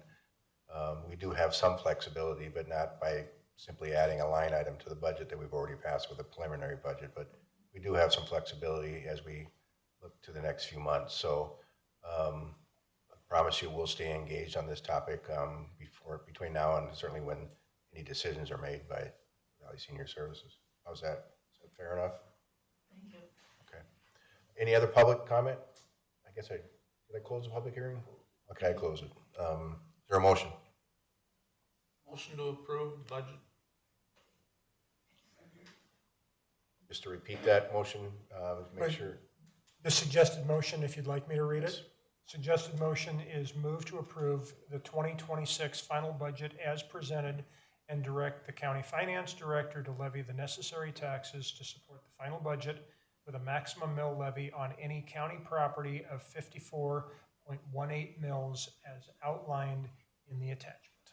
we do have some flexibility, but not by simply adding a line item to the budget that we've already passed with a preliminary budget. But we do have some flexibility as we look to the next few months. So I promise you we'll stay engaged on this topic between now and certainly when any decisions are made by Valley Senior Services. How's that? Is that fair enough? Thank you. Okay. Any other public comment? I guess I Did I close the public hearing? Okay, I close it. Is there a motion? Motion to approve budget. Just to repeat that motion, make Right. sure. The suggested motion, if you'd like me to read Yes. it. Suggested motion is move to approve the 2026 final budget as presented and direct the county finance director to levy the necessary taxes to support the final budget with a maximum mill levy on any county property of 54.18 mills as outlined in the attachment.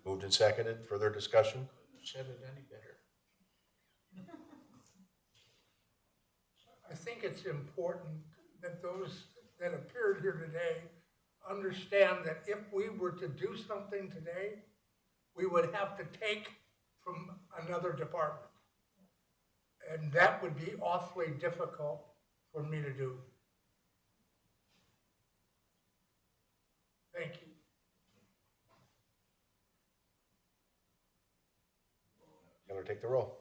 Moved and seconded. Further discussion? Said it any better. I think it's important that those that appeared here today understand that if we were to do something today, we would have to take from another department. And that would be awfully difficult for me to do. Thank you. Gonna take the roll.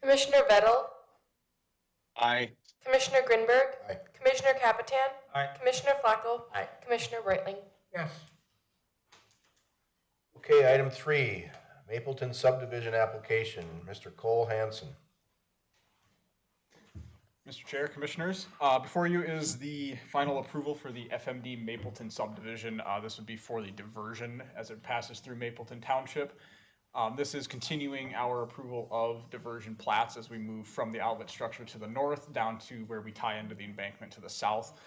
Commissioner Vettel, Aye. Commissioner Grinberg, Aye. Commissioner Capitan, Aye. Commissioner Flacco, Aye. Commissioner Brightling. Yes. Okay, item 3, Mapleton subdivision application. Mr. Cole Hanson. Mr. Chair, Commissioners, before you is the final approval for the FMD Mapleton subdivision. This would be for the diversion as it passes through Mapleton Township. This is continuing our approval of diversion plats as we move from the outlet structure to the north down to where we tie into the embankment to the south.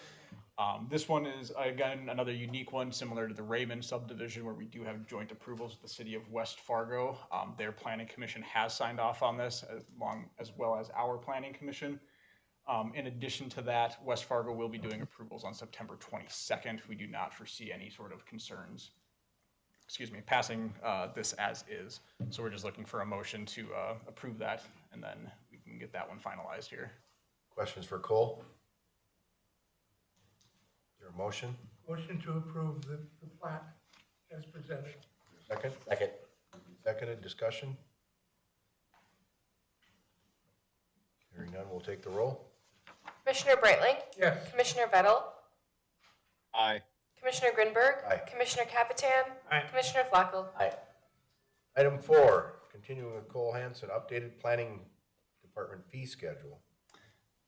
This one is, again, another unique one, similar to the Raymond subdivision, where we do have joint approvals with the city of West Fargo. Their planning commission has signed off on this, as well as our planning commission. In addition to that, West Fargo will be doing approvals on September 22nd. We do not foresee any sort of concerns, passing this as is. So we're just looking for a motion to approve that, and then we can get that one finalized here. Questions for Cole? Is there a motion? Motion to approve the plat as presented. Second? Second. Seconded. Discussion? Hearing none, we'll take the roll. Commissioner Brightling, Yes. Commissioner Vettel, Aye. Commissioner Grinberg, Aye. Commissioner Capitan, Aye. Commissioner Flacco. Aye. Item 4, continuing with Cole Hanson, updated planning department fee schedule.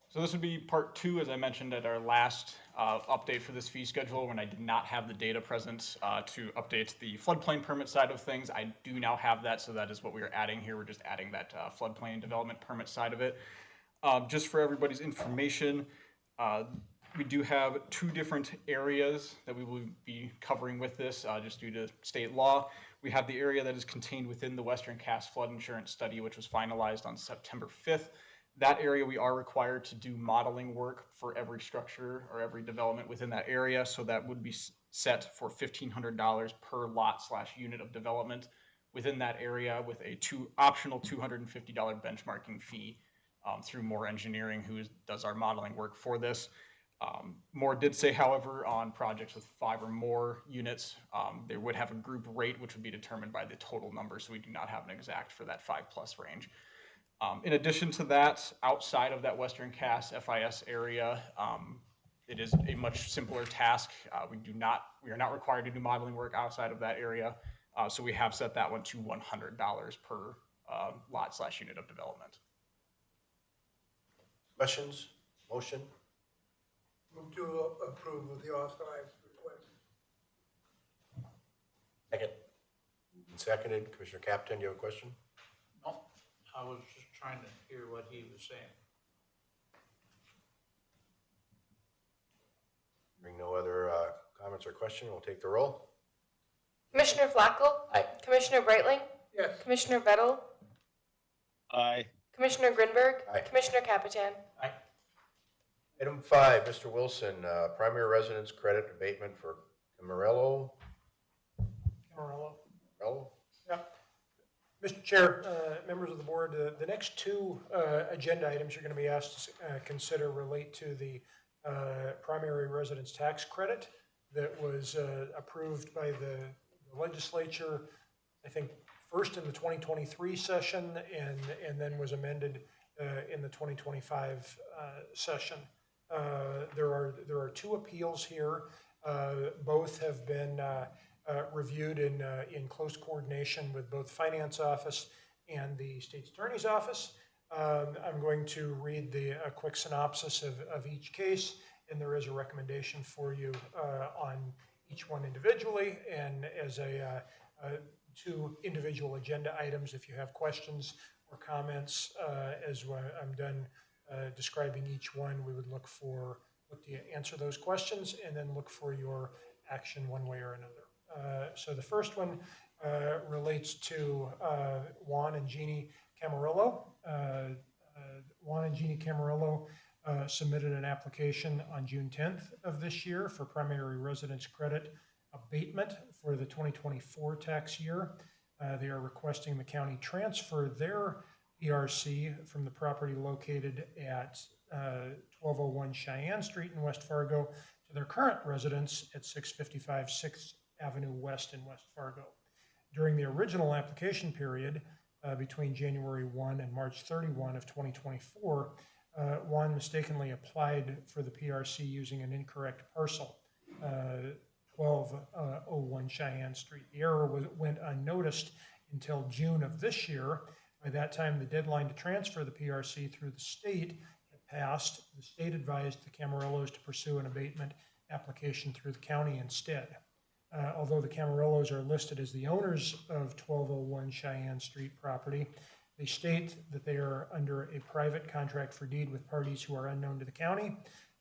So this would be part 2, as I mentioned at our last update for this fee schedule, when I did not have the data present to update the floodplain permit side of things. I do now have that, so that is what we are adding here. We're just adding that floodplain development permit side of it. Just for everybody's information, we do have 2 different areas that we will be covering with this, just due to state law. We have the area that is contained within the Western Cass Flood Insurance Study, which was finalized on September 5th. That area, we are required to do modeling work for every structure or every development within that area. So that would be set for $1,500 per lot/unit of development within that area, with a optional $250 benchmarking fee through Moore Engineering, who does our modeling work for this. Moore did say, however, on projects with 5 or more units, they would have a group rate, which would be determined by the total number. So we do not have an exact for that 5+ range. In addition to that, outside of that Western Cass FIS area, it is a much simpler task. We are not required to do modeling work outside of that area. So we have set that one to $100 per lot/unit of development. Questions? Motion? Move to approve of the authorized request. Second. Seconded. Commissioner Captain, do you have a question? No, I was just trying to hear what he was saying. Hearing no other comments or question, we'll take the roll. Commissioner Flacco, Aye. Commissioner Brightling, Yes. Commissioner Vettel, Aye. Commissioner Grinberg, Aye. Commissioner Capitan. Item 5, Mr. Wilson, primary residence credit abatement for Camarillo. Camarillo. Camarillo? Yeah. Mr. Chair, members of the board, the next 2 agenda items you're going to be asked to consider relate to the primary residence tax credit that was approved by the legislature, I think, first in the 2023 session and then was amended in the 2025 session. There are two appeals here. Both have been reviewed in close coordination with both Finance Office and the State's Attorney's Office. I'm going to read a quick synopsis of each case, and there is a recommendation for you on each one individually and as two individual agenda items. If you have questions or comments as I'm done describing each one, we would look to answer those questions and then look for your action one way or another. So the first one relates to Juan and Jeannie Camarillo. Juan and Jeannie Camarillo submitted an application on June 10th of this year for primary residence credit abatement for the 2024 tax year. They are requesting the county transfer their PRC from the property located at 1201 Cheyenne Street in West Fargo to their current residence at 655 6th Avenue West in West Fargo. During the original application period between January 1 and March 31 of 2024, Juan mistakenly applied for the PRC using an incorrect parcel, 1201 Cheyenne Street. The error went unnoticed until June of this year. By that time, the deadline to transfer the PRC through the state had passed. The state advised the Camarillos to pursue an abatement application through the county instead. Although the Camarillos are listed as the owners of 1201 Cheyenne Street property, they state that they are under a private contract for deed with parties who are unknown to the county.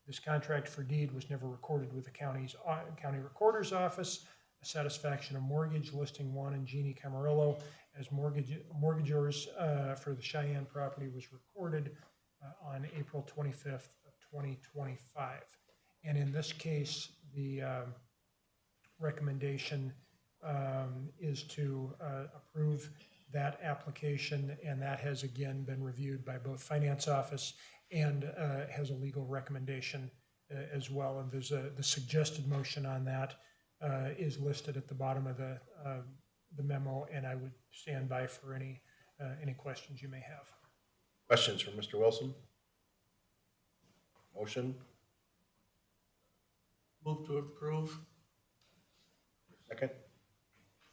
This contract for deed was never recorded with the county recorder's office. A satisfaction of mortgage listing Juan and Jeannie Camarillo as mortgagors for the Cheyenne property was recorded on April 25th of 2025. And in this case, the recommendation is to approve that application, and that has again been reviewed by both Finance Office and has a legal recommendation as well. And there's the suggested motion on that is listed at the bottom of the memo, and I would stand by for any questions you may have. Questions for Mr. Wilson? Motion? Move to approve. Second?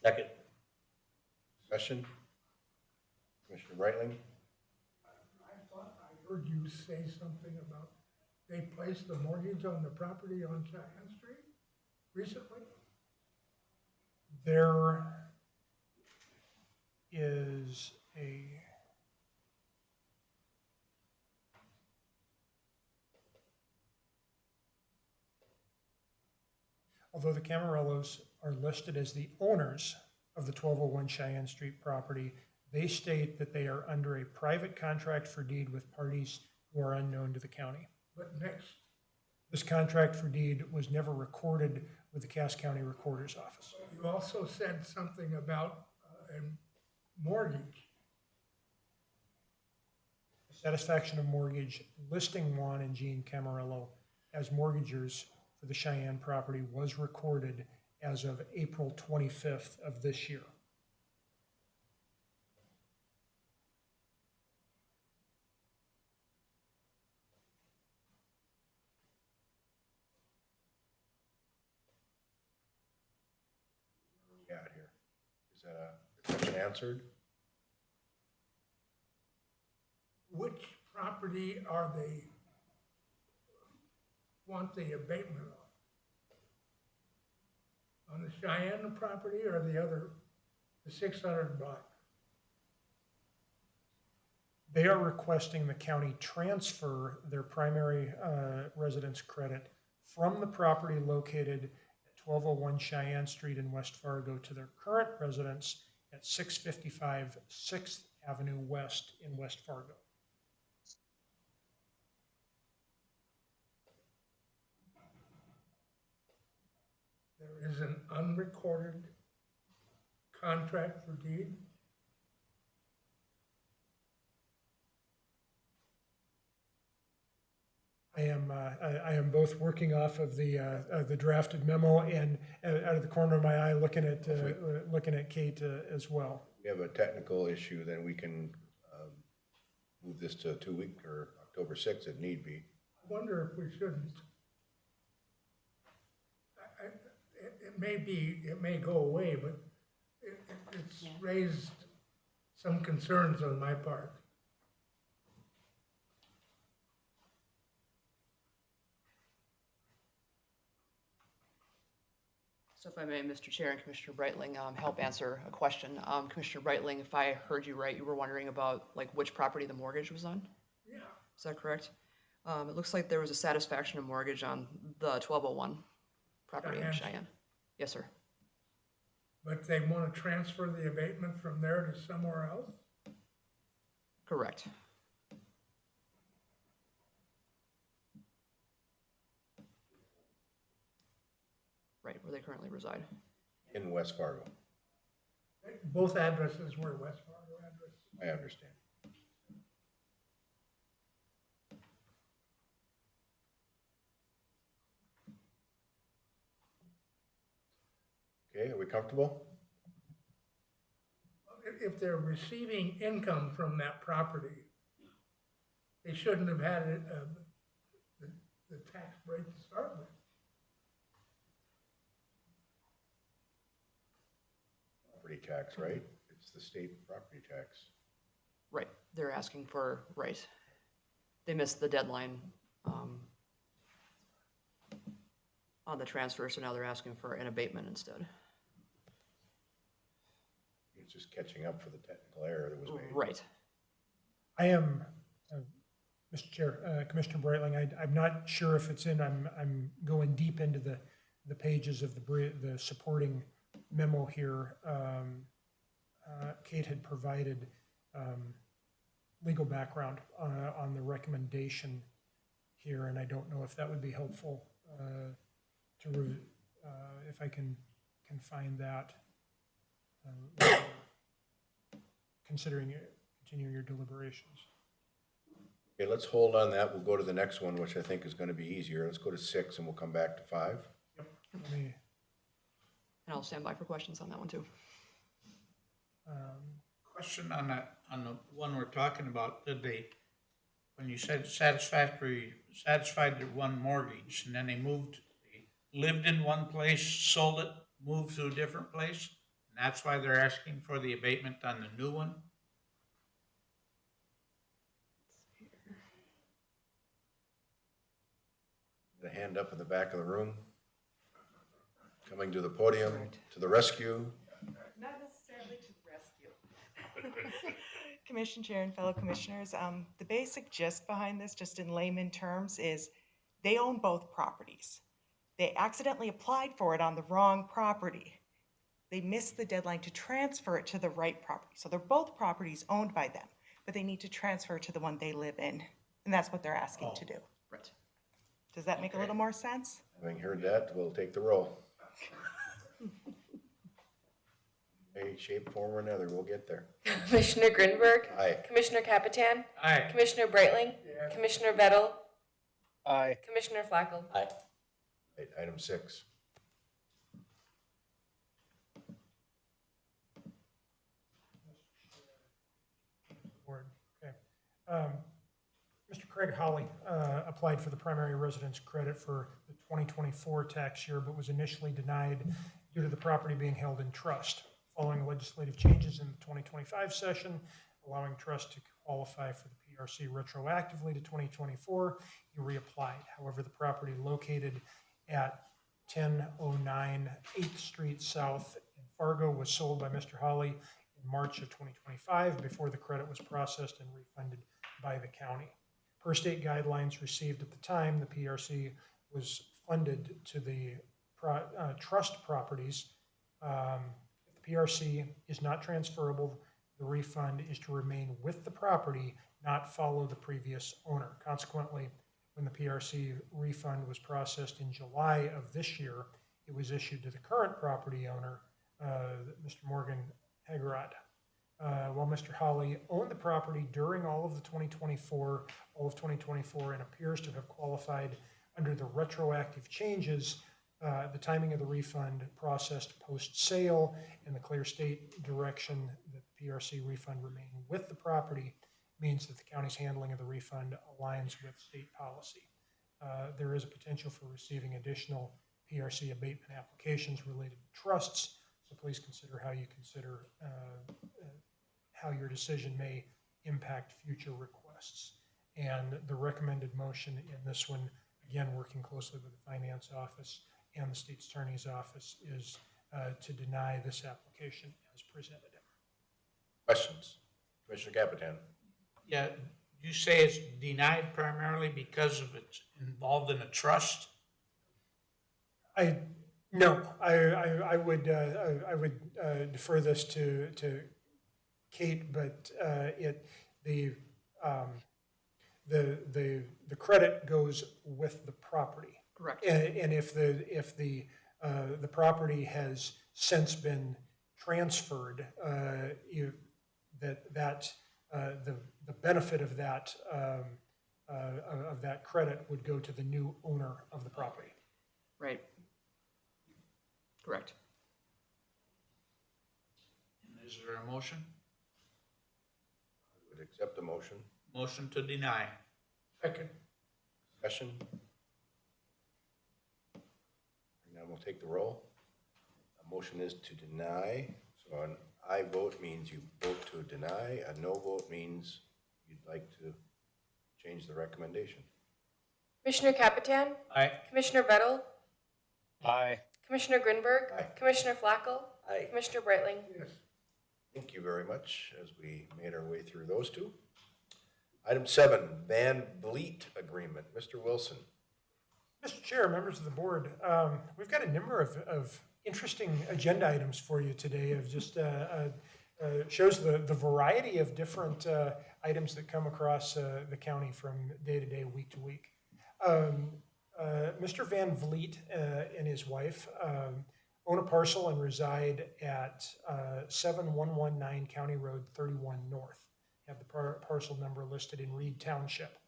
Second. Discussion? Commissioner Brightling? I thought I heard you say something about they placed the mortgage on the property on Cheyenne Street recently? There is a although the Camarillos are listed as the owners of the 1201 Cheyenne Street property, they state that they are under a private contract for deed with parties who are unknown to the county. But next, this contract for deed was never recorded with the Cass County Recorder's Office. you also said something about a mortgage. Satisfaction of mortgage listing Juan and Jean Camarillo as mortgagors for the Cheyenne property was recorded as of April 25th of this year. Yeah, here. Is that a question answered? Which property are they want the abatement on? On the Cheyenne property or the other, the 600 block? They are requesting the county transfer their primary residence credit from the property located at 1201 Cheyenne Street in West Fargo to their current residence at 655 6th Avenue West in West Fargo. There is an unrecorded contract for deed? I am both working off of the drafted memo and out of the corner of my eye looking at Kate as well. If we have a technical issue, then we can move this to 2 weeks or October 6th if need be. wonder if we shouldn't. It may go away, but it's raised some concerns on my part. So if I may, Mr. Chair and Commissioner Breitling, help answer a question. Commissioner Breitling, if I heard you right, you were wondering about like which property the mortgage was on? Yeah. Is that correct? It looks like there was a satisfaction of mortgage on the 1201 property in Cheyenne. Yes, sir. But they want to transfer the abatement from there to somewhere else? Correct. Right, where they currently reside. In West Fargo. Both addresses were West Fargo addresses. I understand. Okay, are we comfortable? If they're receiving income from that property, they shouldn't have had it, the tax break to start with. Property tax, right? It's the state property tax. Right, they're asking for, right. They missed the deadline on the transfer, so now they're asking for an abatement instead. It's just catching up for the technical error that was made. Right. I am, Mr. Chair, Commissioner Breitling, I'm not sure if it's in, I'm going deep into the pages of the supporting memo here. Kate had provided legal background on the recommendation here, and I don't know if that would be helpful if I can find that. Considering continuing your deliberations. Okay, let's hold on that. We'll go to the next one, which I think is going to be easier. Let's go to 6 and we'll come back to 5. Yep. Let me, And I'll stand by for questions on that one too. Question on that, on the one we're talking about, did they, when you said satisfied their one mortgage, and then they moved, they lived in one place, sold it, moved to a different place, and that's why they're asking for the abatement on the new one? The hand up in the back of the room. Coming to the podium, to the rescue. Not necessarily to the rescue. Commission Chair and fellow commissioners, the basic gist behind this, just in layman terms, is they own both properties. They accidentally applied for it on the wrong property. They missed the deadline to transfer it to the right property. So they're both properties owned by them, but they need to transfer to the one they live in. And that's what they're asking to do. Right. Does that make a little more sense? Having heard that, we'll take the roll. A shape, form, or another, we'll get there. Commissioner Grinberg. Aye. Commissioner Capitan. Aye. Commissioner Breitling. Yes. Commissioner Vettel. Aye. Commissioner Flacco. Aye. Right, item 6. Board. Okay. Mr. Craig Holly applied for the primary residence credit for the 2024 tax year, but was initially denied due to the property being held in trust. Following legislative changes in the 2025 session, allowing trust to qualify for the PRC retroactively to 2024, he reapplied. However, the property located at 1009 8th Street South in Fargo was sold by Mr. Holly in March of 2025 before the credit was processed and refunded by the county. Per state guidelines received at the time, the PRC was funded to the trust properties. If the PRC is not transferable, the refund is to remain with the property, not follow the previous owner. Consequently, when the PRC refund was processed in July of this year, it was issued to the current property owner, Mr. Morgan Hagerad. While Mr. Holly owned the property during all of 2024 and appears to have qualified under the retroactive changes, the timing of the refund processed post-sale and the clear state direction that the PRC refund remain with the property means that the county's handling of the refund aligns with state policy. there is a potential for receiving additional PRC abatement applications related to trusts. So please consider how your decision may impact future requests. And the recommended motion in this one, again, working closely with the Finance Office and the State's Attorney's Office, is to deny this application as presented. Questions? Commissioner Capitan? Yeah, you say it's denied primarily because of it's involved in a trust? I would defer this to Kate, but the credit goes with the property. Correct. And if the property has since been transferred, the benefit of that credit would go to the new owner of the property. Right. Correct. And is there a motion? I would accept the motion. Motion to deny. Second. Discussion? Now we'll take the roll. A motion is to deny, so an aye vote means you vote to deny. A no vote means you'd like to change the recommendation. Commissioner Capitan? Aye. Commissioner Bettel? Aye. Commissioner Grinberg? Aye. Commissioner Flacco? Aye. Commissioner Breitling? Yes. Thank you very much as we made our way through those two. Item 7, VanFleet agreement. Mr. Wilson. Mr. Chair, members of the board, we've got a number of interesting agenda items for you today. It just shows the variety of different items that come across the county from day to day, week to week. Mr. VanFleet and his wife own a parcel and reside at 7119 County Road 31 North. Have the parcel number listed in Reed Township.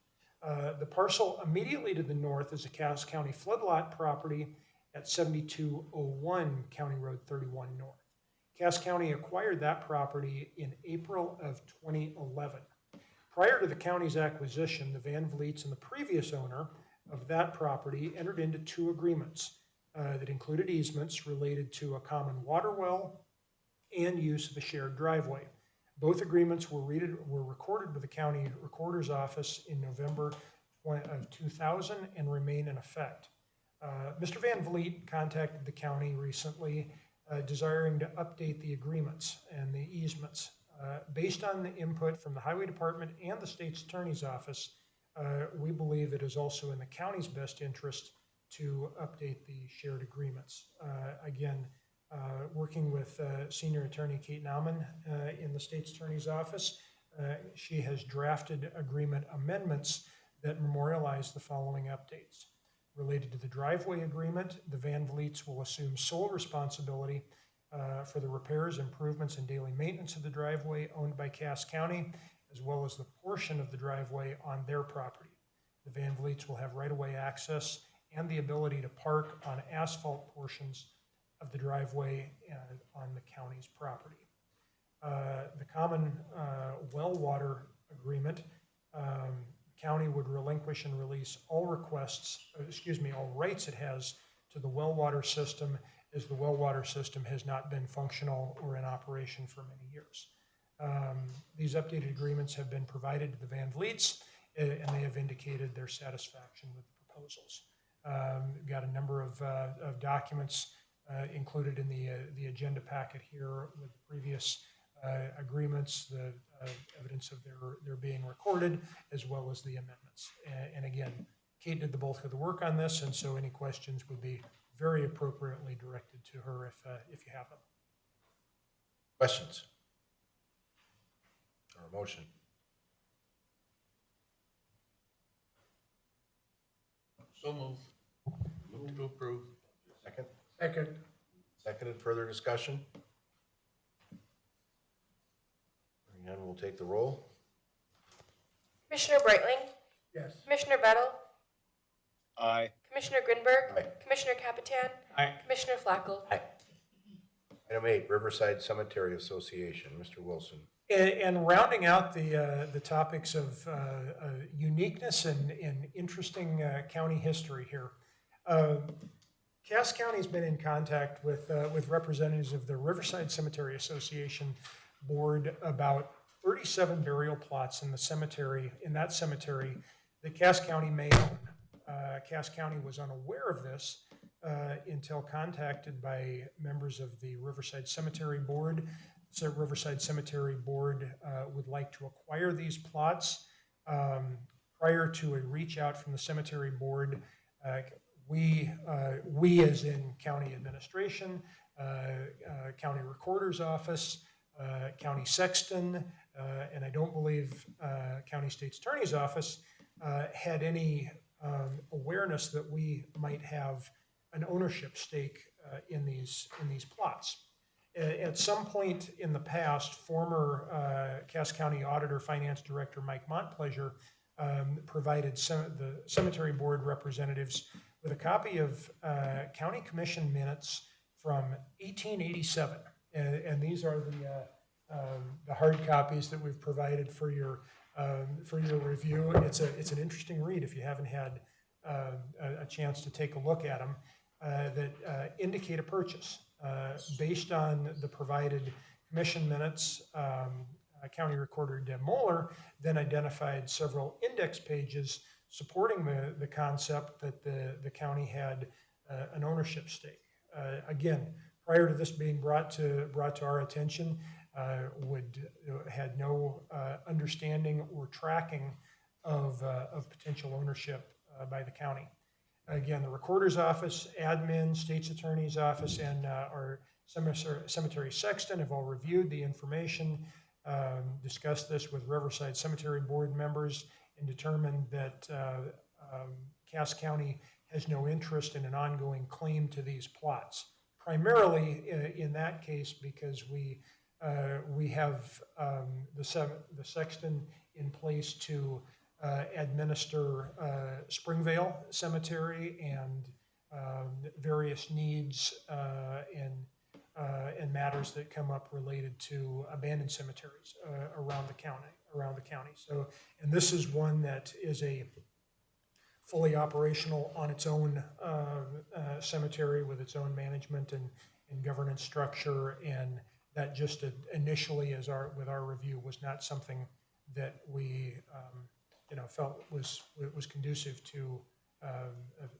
The parcel immediately to the north is a Cass County floodlot property at 7201 County Road 31 North. Cass County acquired that property in April of 2011. Prior to the county's acquisition, the VanFleets and the previous owner of that property entered into 2 agreements that included easements related to a common water well and use of a shared driveway. Both agreements were recorded with the county recorder's office in November of 2000 and remain in effect. Mr. VanFleet contacted the county recently desiring to update the agreements and the easements. Based on the input from the Highway Department and the State's Attorney's Office, we believe it is also in the county's best interest to update the shared agreements. Again, working with Senior Attorney Kate Nauman in the State's Attorney's Office, she has drafted agreement amendments that memorialize the following updates. Related to the driveway agreement, the VanFleets will assume sole responsibility for the repairs, improvements, and daily maintenance of the driveway owned by Cass County, as well as the portion of the driveway on their property. The VanFleets will have right-of-way access and the ability to park on asphalt portions of the driveway on the county's property. The common well water agreement, county would relinquish and release all all rights it has to the well water system, as the well water system has not been functional or in operation for many years. These updated agreements have been provided to the VanFleets, and they have indicated their satisfaction with the proposals. We've got a number of documents included in the agenda packet here with previous agreements, the evidence of their being recorded, as well as the amendments. And again, Kate did the bulk of the work on this, and so any questions would be very appropriately directed to her if you have them. Questions? Or a motion? So move. Move to approve. Second? Second. Seconded. Further discussion? Hearing none, we'll take the roll. Commissioner Breitling? Yes. Commissioner Bettel? Aye. Commissioner Grinberg? Aye. Commissioner Capitan? Aye. Commissioner Flacco? Aye. Item 8, Riverside Cemetery Association. Mr. Wilson. And rounding out the topics of uniqueness and interesting county history here. Cass County's been in contact with representatives of the Riverside Cemetery Association Board about 37 burial plots in that cemetery that Cass County may own. Cass County was unaware of this until contacted by members of the Riverside Cemetery Board. So Riverside Cemetery Board would like to acquire these plots. Prior to a reach out from the cemetery board, we as in county administration, county recorder's office, county sexton, and I don't believe county state's attorney's office had any awareness that we might have an ownership stake in these plots. At some point in the past, former Cass County Auditor Finance Director Mike Montplaisir provided the cemetery board representatives with a copy of county commission minutes from 1887, and these are the hard copies that we've provided for your review. It's an interesting read if you haven't had a chance to take a look at them that indicate a purchase. Based on the provided commission minutes, County Recorder Deb Moeller then identified several index pages supporting the concept that the county had an ownership stake. Again, prior to this being brought to our attention, had no understanding or tracking of potential ownership by the county. Again, the recorder's office, admin, state's attorney's office, and our cemetery sexton have all reviewed the information, discussed this with Riverside Cemetery Board members, and determined that Cass County has no interest in an ongoing claim to these plots. Primarily in that case because we have the sexton in place to administer Springvale Cemetery and various needs and matters that come up related to abandoned cemeteries around the county. So, and this is one that is a fully operational on its own cemetery with its own management and governance structure, and that just initially with our review was not something that we felt was conducive to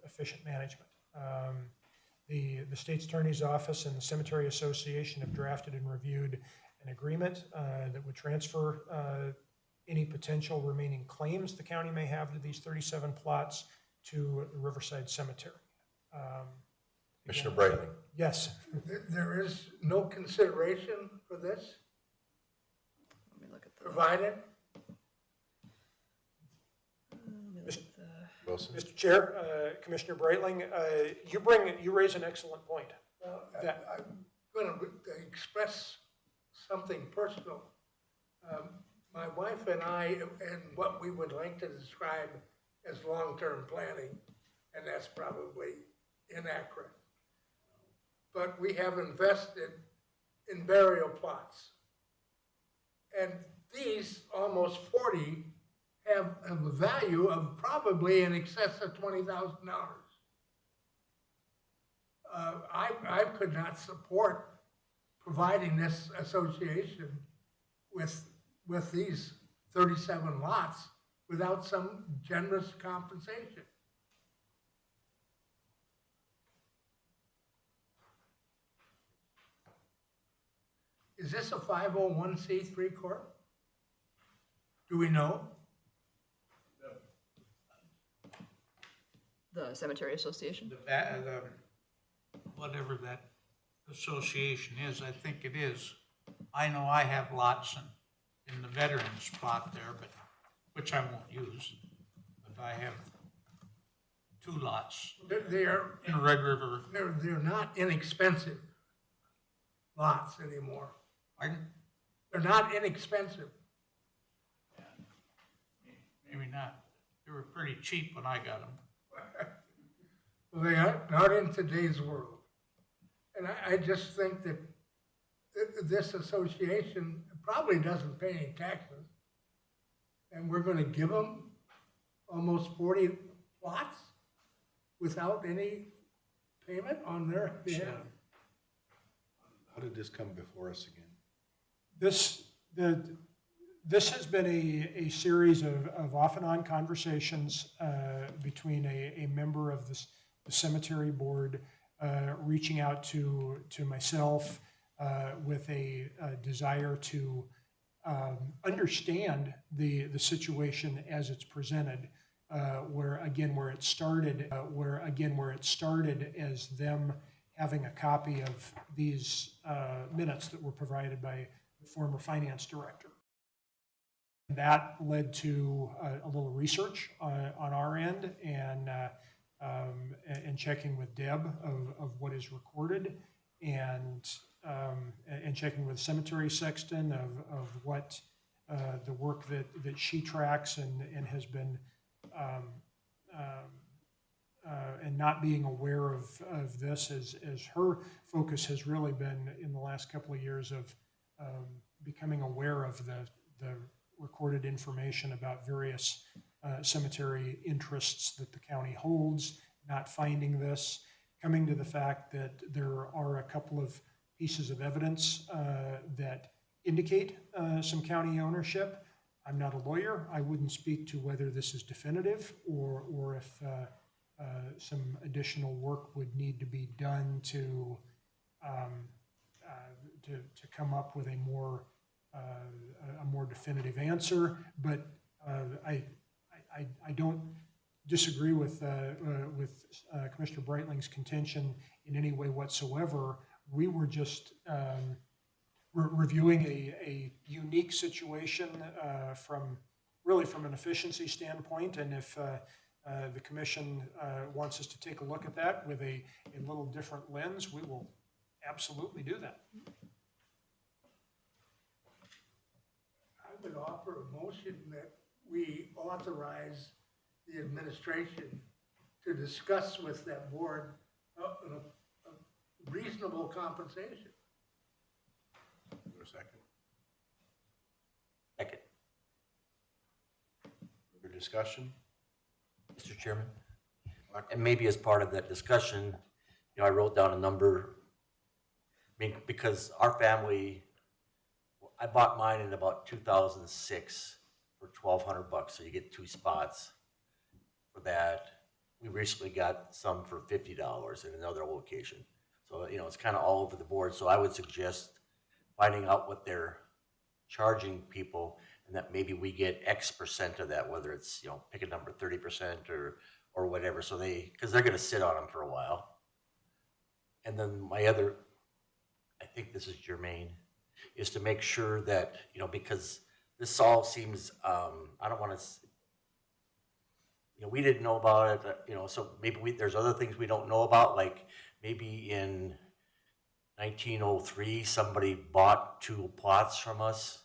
efficient management. The state's attorney's office and the cemetery association have drafted and reviewed an agreement that would transfer any potential remaining claims the county may have to these 37 plots to the Riverside Cemetery. Commissioner Brightling. Yes. There is no consideration for this Let me look at the. provided? Wilson. Mr. Chair, Commissioner Brightling, you raise an excellent point. I'm going to express something personal. My wife and I, and what we would like to describe as long-term planning, and that's probably inaccurate. But we have invested in burial plots. And these, almost 40, have a value of probably in excess of $20,000. I could not support providing this association with these 37 lots without some generous compensation. Is this a 501c3 corp? Do we know? The Cemetery Association? Whatever that association is, I think it is. I know I have lots in the veterans plot there, but, which I won't use, but I have 2 lots They're in Red River. They're not inexpensive lots anymore. Pardon? They're not inexpensive. Maybe not. They were pretty cheap when I got them. Well, they are not in today's world. And I just think that this association probably doesn't pay any taxes. And we're gonna give them almost 40 plots without any payment on their behalf. How did this come before us again? This has been a series of off and on conversations between a member of the cemetery board reaching out to myself with a desire to understand the situation as it's presented, where it started as them having a copy of these minutes that were provided by the former finance director. That led to a little research on our end and checking with Deb of what is recorded and checking with cemetery sexton of what the work that she tracks and has been and not being aware of this as her focus has really been in the last couple of years of becoming aware of the recorded information about various cemetery interests that the county holds, not finding this, coming to the fact that there are a couple of pieces of evidence that indicate some county ownership. I'm not a lawyer. I wouldn't speak to whether this is definitive or if some additional work would need to be done to come up with a more definitive answer. But I don't disagree with Commissioner Breitling's contention in any way whatsoever. We were just reviewing a unique situation from an efficiency standpoint, and if the commission wants us to take a look at that with a little different lens, we will absolutely do that. I would offer a motion that we authorize the administration to discuss with that board a reasonable compensation. Is there a second? Second. Further discussion? Mr. Chairman, and maybe as part of that discussion, I wrote down a number. I mean, because our family, I bought mine in about 2006 for $1,200, so you get 2 spots for that. We recently got some for $50 in another location. So, it's kind of all over the board. So I would suggest finding out what they're charging people, and that maybe we get X percent of that, whether it's, pick a number, 30% or whatever. So because they're going to sit on them for a while. And then my other, I think this is germane, is to make sure that, because this all seems, I don't want to, we didn't know about it, so maybe there's other things we don't know about, like maybe in 1903, somebody bought 2 plots from us,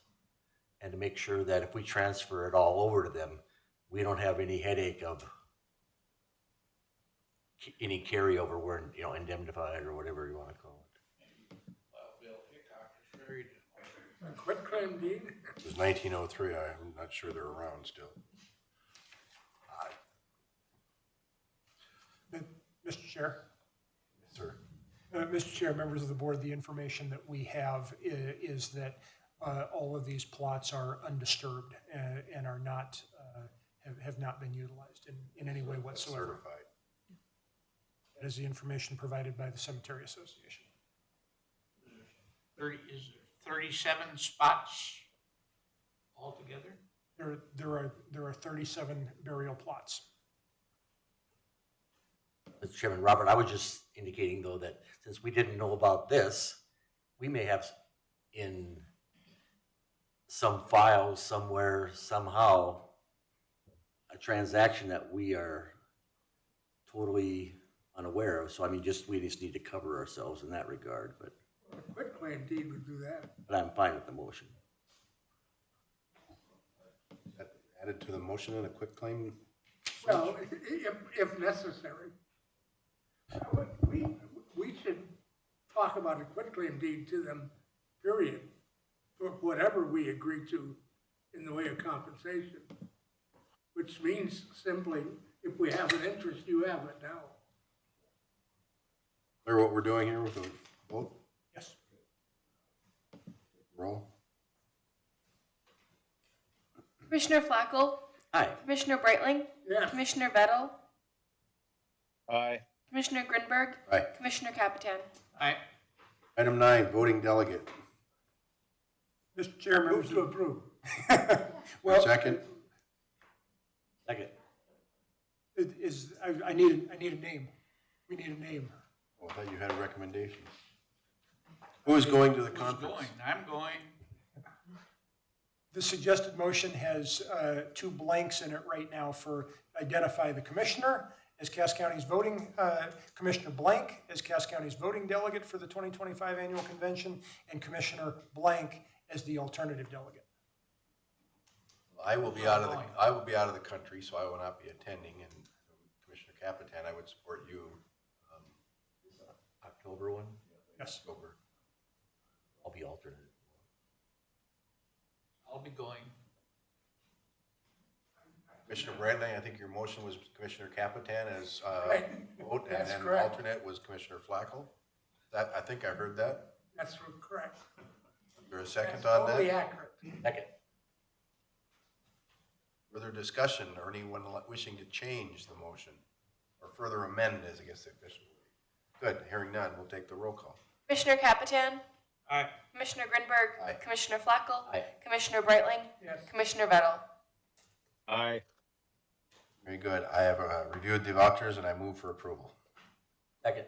and to make sure that if we transfer it all over to them, we don't have any headache of any carryover. We're, indemnified or whatever you want to call it. Bill Hickok is married. A quitclaim deed? It was 1903. I'm not sure they're around still. Mr. Chair. Sir. Mr. Chair, members of the board, the information that we have is that all of these plots are undisturbed and are not have not been utilized in any way whatsoever. Certified. That is the information provided by the Cemetery Association. Is there 37 spots altogether? There are 37 burial plots. Mr. Chairman, Robert, I was just indicating, though, that since we didn't know about this, we may have in some files somewhere, somehow, a transaction that we are totally unaware of. So, we just need to cover ourselves in that regard. But A quitclaim deed would do that. I'm fine with the motion. That added to the motion in a quick claim? Well, if necessary. We should talk about a quitclaim deed to them, period. for whatever we agree to in the way of compensation. Which means simply, if we have an interest, you have it now. Clear what we're doing here with the vote? Yes. Roll. Commissioner Flacco, Aye. Commissioner Breitling, Yes. Commissioner Vettel, Aye. Commissioner Grinberg, Aye. Commissioner Capitan. Aye. Item 9, voting delegate. Mr. Chair, Move members to of, approve. well, Second? Second. it is, I need a name. We need a name. Oh, I thought you had a recommendation. Who is going to the Who's conference? going? I'm going. The suggested motion has 2 blanks in it right now for identify the commissioner as Cass County's voting, Commissioner Blank as Cass County's voting delegate for the 2025 annual convention, and Commissioner Blank as the alternative delegate. I will be out of the country, so I will not be attending, and Commissioner Capitan, I would support you. October one? Yes. October. I'll be alternate. I'll be going. Commissioner Bradley, I think your motion was Commissioner Capitan as Right. vote, and That's then correct. alternate was Commissioner Flacco. That, I think I heard that. That's correct. Is there a second That's on totally that? accurate. Second. Further discussion, or anyone wishing to change the motion? Or further amend, as I guess the official word. Good, hearing none, we'll take the roll call. Commissioner Capitan, Aye. Commissioner Grinberg, Aye. Commissioner Flacco, Aye. Commissioner Breitling, Yes. Commissioner Vettel. Aye. Very good, I have reviewed the vouchers and I move for approval. Second.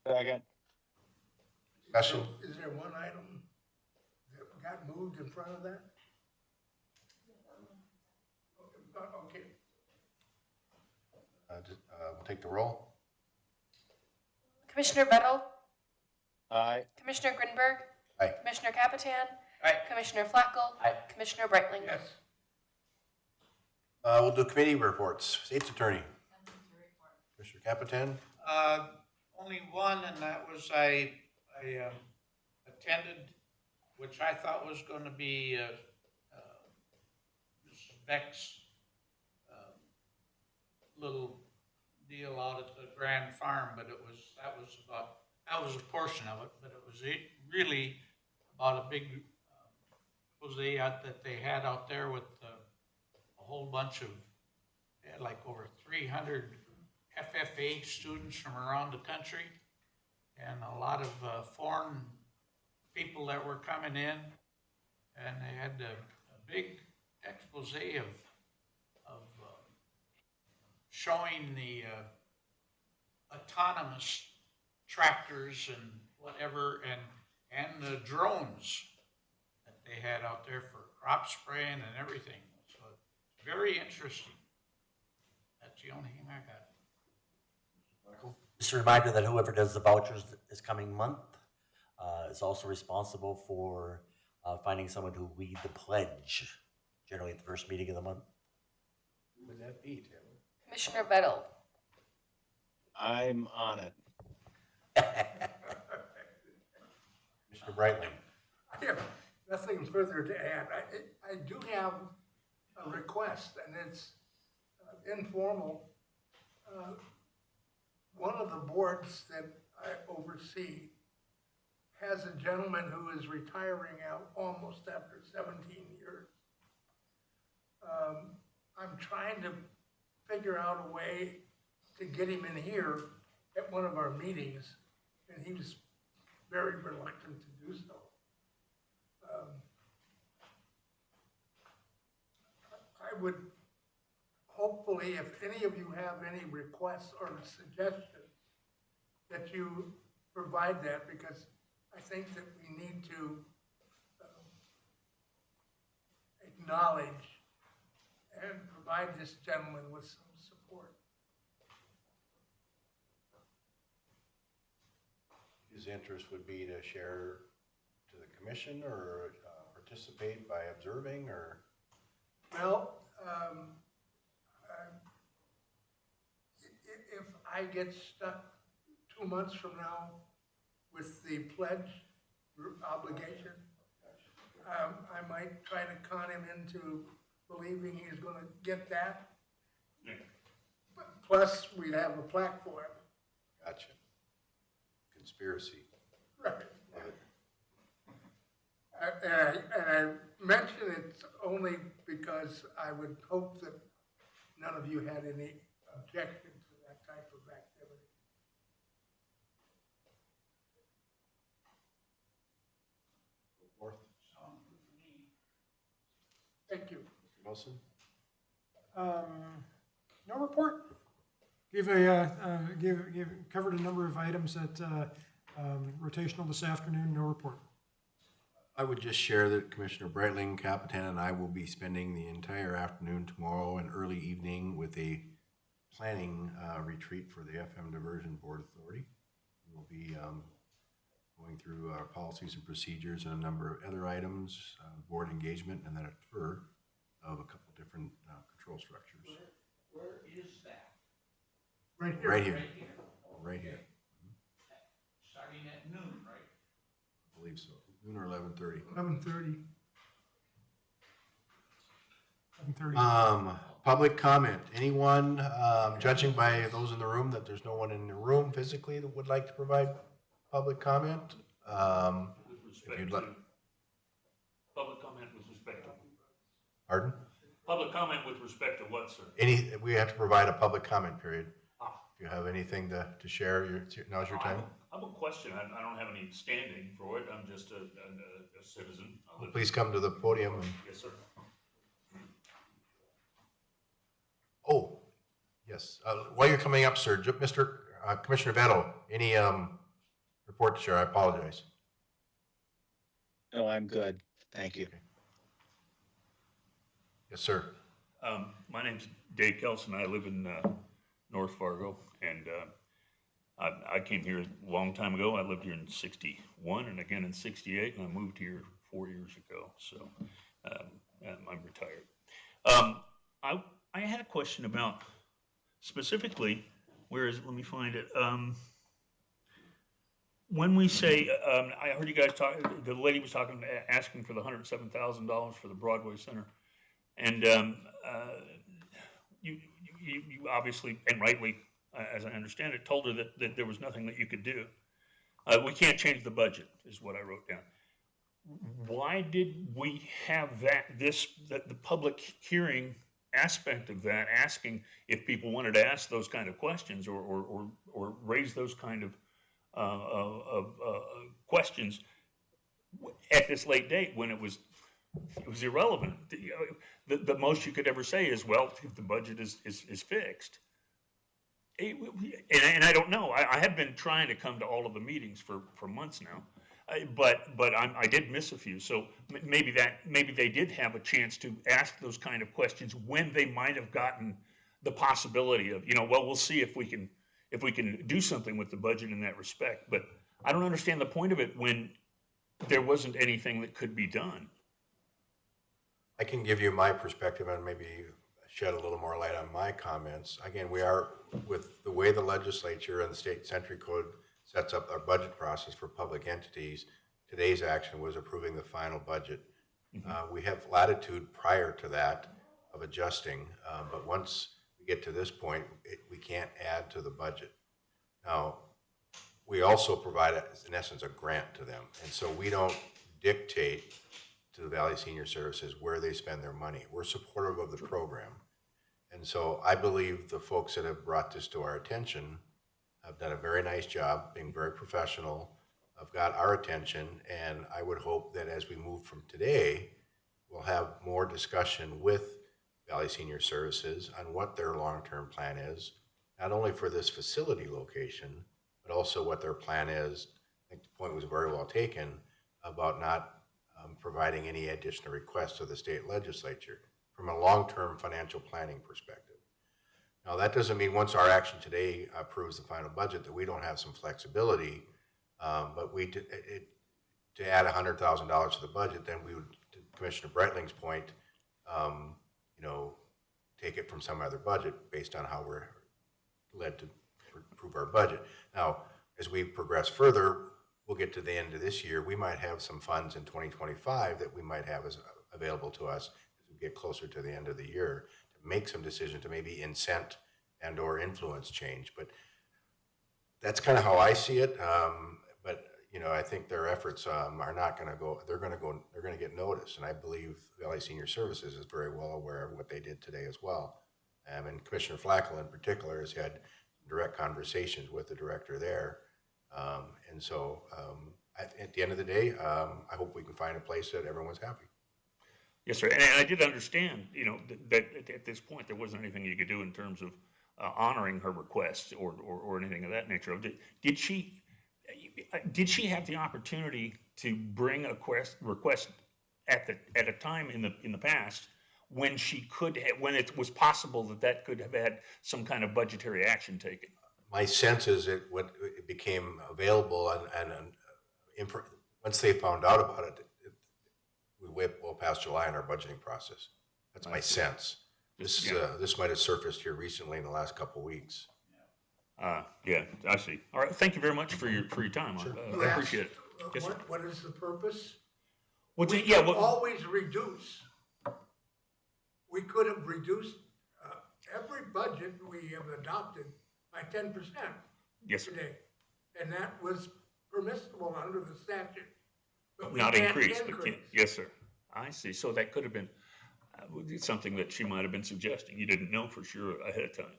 Second. Discussion? Is there one item that got moved in front of that? Okay. We'll take the roll. Commissioner Vettel, Aye. Commissioner Grinberg, Aye. Commissioner Capitan, Aye. Commissioner Flacco, Aye. Commissioner Breitling. Yes. We'll do committee reports. State's Attorney. Commissioner Capitan? Only one, and that was I attended, which I thought was going to be Mrs. Beck's little deal out at the Grand Farm, but that was a portion of it, but it was really about a big expose that they had out there with a whole bunch of, they had like over 300 FFA students from around the country, and a lot of foreign people that were coming in, and they had a big expose of showing the autonomous tractors and whatever, and the drones that they had out there for crop spraying and everything. So very interesting. That's the only thing I got. Just a reminder that whoever does the vouchers this coming month is also responsible for finding someone to lead the pledge, generally at the first meeting of the month. Who would that be, Tim? Commissioner Vettel. I'm on it. Commissioner Brightling? I have nothing further to add. I do have a request, and it's informal. One of the boards that I oversee has a gentleman who is retiring out almost after 17 years. I'm trying to figure out a way to get him in here at one of our meetings, and he was very reluctant to do so. I would hopefully, if any of you have any requests or suggestions, that you provide that, because I think that we need to acknowledge and provide this gentleman with some support. His interest would be to share to the commission or participate by observing, or? Well, if I get stuck 2 months from now with the pledge obligation, I might try to con him into believing he's gonna get that. Plus, we'd have a plaque for him. Gotcha. Conspiracy. Right. Love it. And I mention it only because I would hope that none of you had any objection to that type of activity. Fourth. Thank you. Mr. Wilson? No report. Covered a number of items at rotational this afternoon, no report. I would just share that Commissioner Breitling, Capitan, and I will be spending the entire afternoon tomorrow and early evening with a planning retreat for the FM Diversion Board Authority. We'll be going through our policies and procedures and a number of other items, board engagement, and then a tour of a couple different control structures. Where is that? Right here. Right here. Right here. Starting at noon, right? I believe so. Noon or 11:30. 11:30. 11:30. Public comment. Anyone, judging by those in the room, that there's no one in the room physically that would like to provide public comment? With If respect you'd to, like, public comment with respect to, pardon? public comment with respect to what, sir? We have to provide a public comment period. Ah. If you have anything to share, now's your time. I have a question. I don't have any standing for it. I'm just a citizen. I live- Please come to the podium. Yes, sir. Oh, yes. While you're coming up, sir, Mr. Commissioner Vettel, any report to share? I apologize. No, I'm good. Thank you. Yes, sir. My name's Dave Kelson. I live in North Fargo, and I came here a long time ago. I lived here in '61 and again in '68, and I moved here 4 years ago. So I'm retired. I had a question about specifically, where is it? Let me find it. When we say, I heard you guys talk, the lady was talking, asking for the $107,000 for the Broadway Center. And you obviously, and rightly, as I understand it, told her that there was nothing that you could do. We can't change the budget, is what I wrote down. Why did we have the public hearing aspect of that, asking if people wanted to ask those kind of questions or raise those kind of questions at this late date when it was irrelevant? The most you could ever say is, well, if the budget is fixed. And I don't know. I have been trying to come to all of the meetings for months now, but I did miss a few. So maybe they did have a chance to ask those kind of questions when they might have gotten the possibility of, well, we'll see if we can do something with the budget in that respect. But I don't understand the point of it when there wasn't anything that could be done. I can give you my perspective and maybe shed a little more light on my comments. Again, we are, with the way the legislature and the state century code sets up our budget process for public entities, today's action was approving the final budget. We have latitude prior to that of adjusting, but once we get to this point, we can't add to the budget. Now, we also provide, in essence, a grant to them, and so we don't dictate to the Valley Senior Services where they spend their money. We're supportive of the program. And so I believe the folks that have brought this to our attention have done a very nice job, being very professional, have got our attention, and I would hope that as we move from today, we'll have more discussion with Valley Senior Services on what their long-term plan is, not only for this facility location, but also what their plan is. I think the point was very well taken about not providing any additional requests to the state legislature from a long-term financial planning perspective. Now, that doesn't mean once our action today approves the final budget that we don't have some flexibility, but to add $100,000 to the budget, then we would, to Commissioner Breitling's point, take it from some other budget based on how we're led to approve our budget. Now, as we progress further, we'll get to the end of this year, we might have some funds in 2025 that we might have as available to us as we get closer to the end of the year to make some decision to maybe incent and or influence change. But that's kind of how I see it. But you know, I think their efforts are not going to go. They're going to get noticed, and I believe Valley Senior Services is very well aware of what they did today as well. And Commissioner Flacco in particular has had direct conversations with the director there. And so at the end of the day, I hope we can find a place that everyone's happy. Yes, sir. And I did understand, you know, that at this point, there wasn't anything you could do in terms of honoring her request or anything of that nature. Did she have the opportunity to bring a request at a time in the past when when it was possible that could have had some kind of budgetary action taken? My sense is it became available once they found out about it, we went well past July in our budgeting process. That's my sense. This might have surfaced here recently in the last couple of weeks. Yeah, I see. All right, thank you very much for your time. Sure. I appreciate it. Yes, sir. What is the purpose? Well, We could always reduce. We could have reduced every budget we have adopted by 10%. Yes, sir. Today, and that was permissible under the statute. But we Not can't increased, but yes, sir. I see. So that could have been something that she might have been suggesting. You didn't know for sure ahead of time.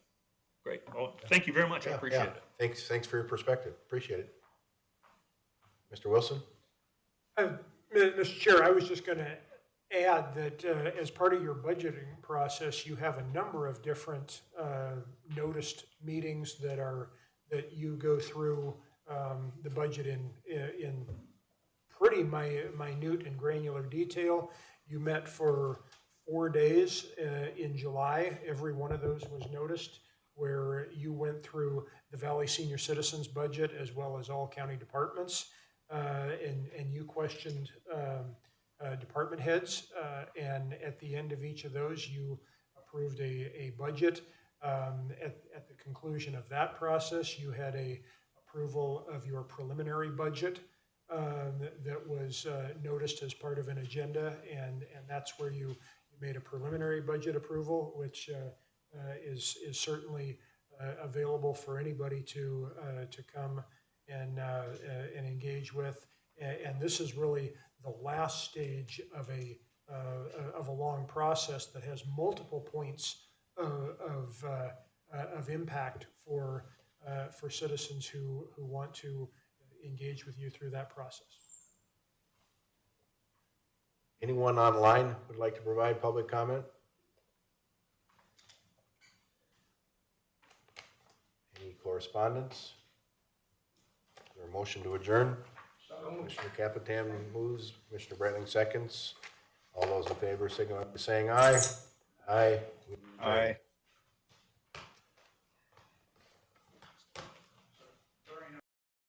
Great. Well, thank you very much. I appreciate it. Thanks for your perspective. Appreciate it. Mr. Wilson? Mr. Chair, I was just going to add that as part of your budgeting process, you have a number of different noticed meetings that you go through the budget in pretty minute and granular detail. You met for 4 days in July. Every one of those was noticed, where you went through the Valley Senior Citizens budget as well as all county departments, and you questioned department heads, and at the end of each of those, you approved a budget. At the conclusion of that process, you had a approval of your preliminary budget that was noticed as part of an agenda, and that's where you made a preliminary budget approval, which is certainly available for anybody to come and engage with. And this is really the last stage of a long process that has multiple points of impact for citizens who want to engage with you through that process. Anyone online would like to provide public comment? Any correspondence? Is there a motion to adjourn? Commissioner Capitan moves, Commissioner Breitling seconds. All those in favor signify by saying aye. Aye. Aye.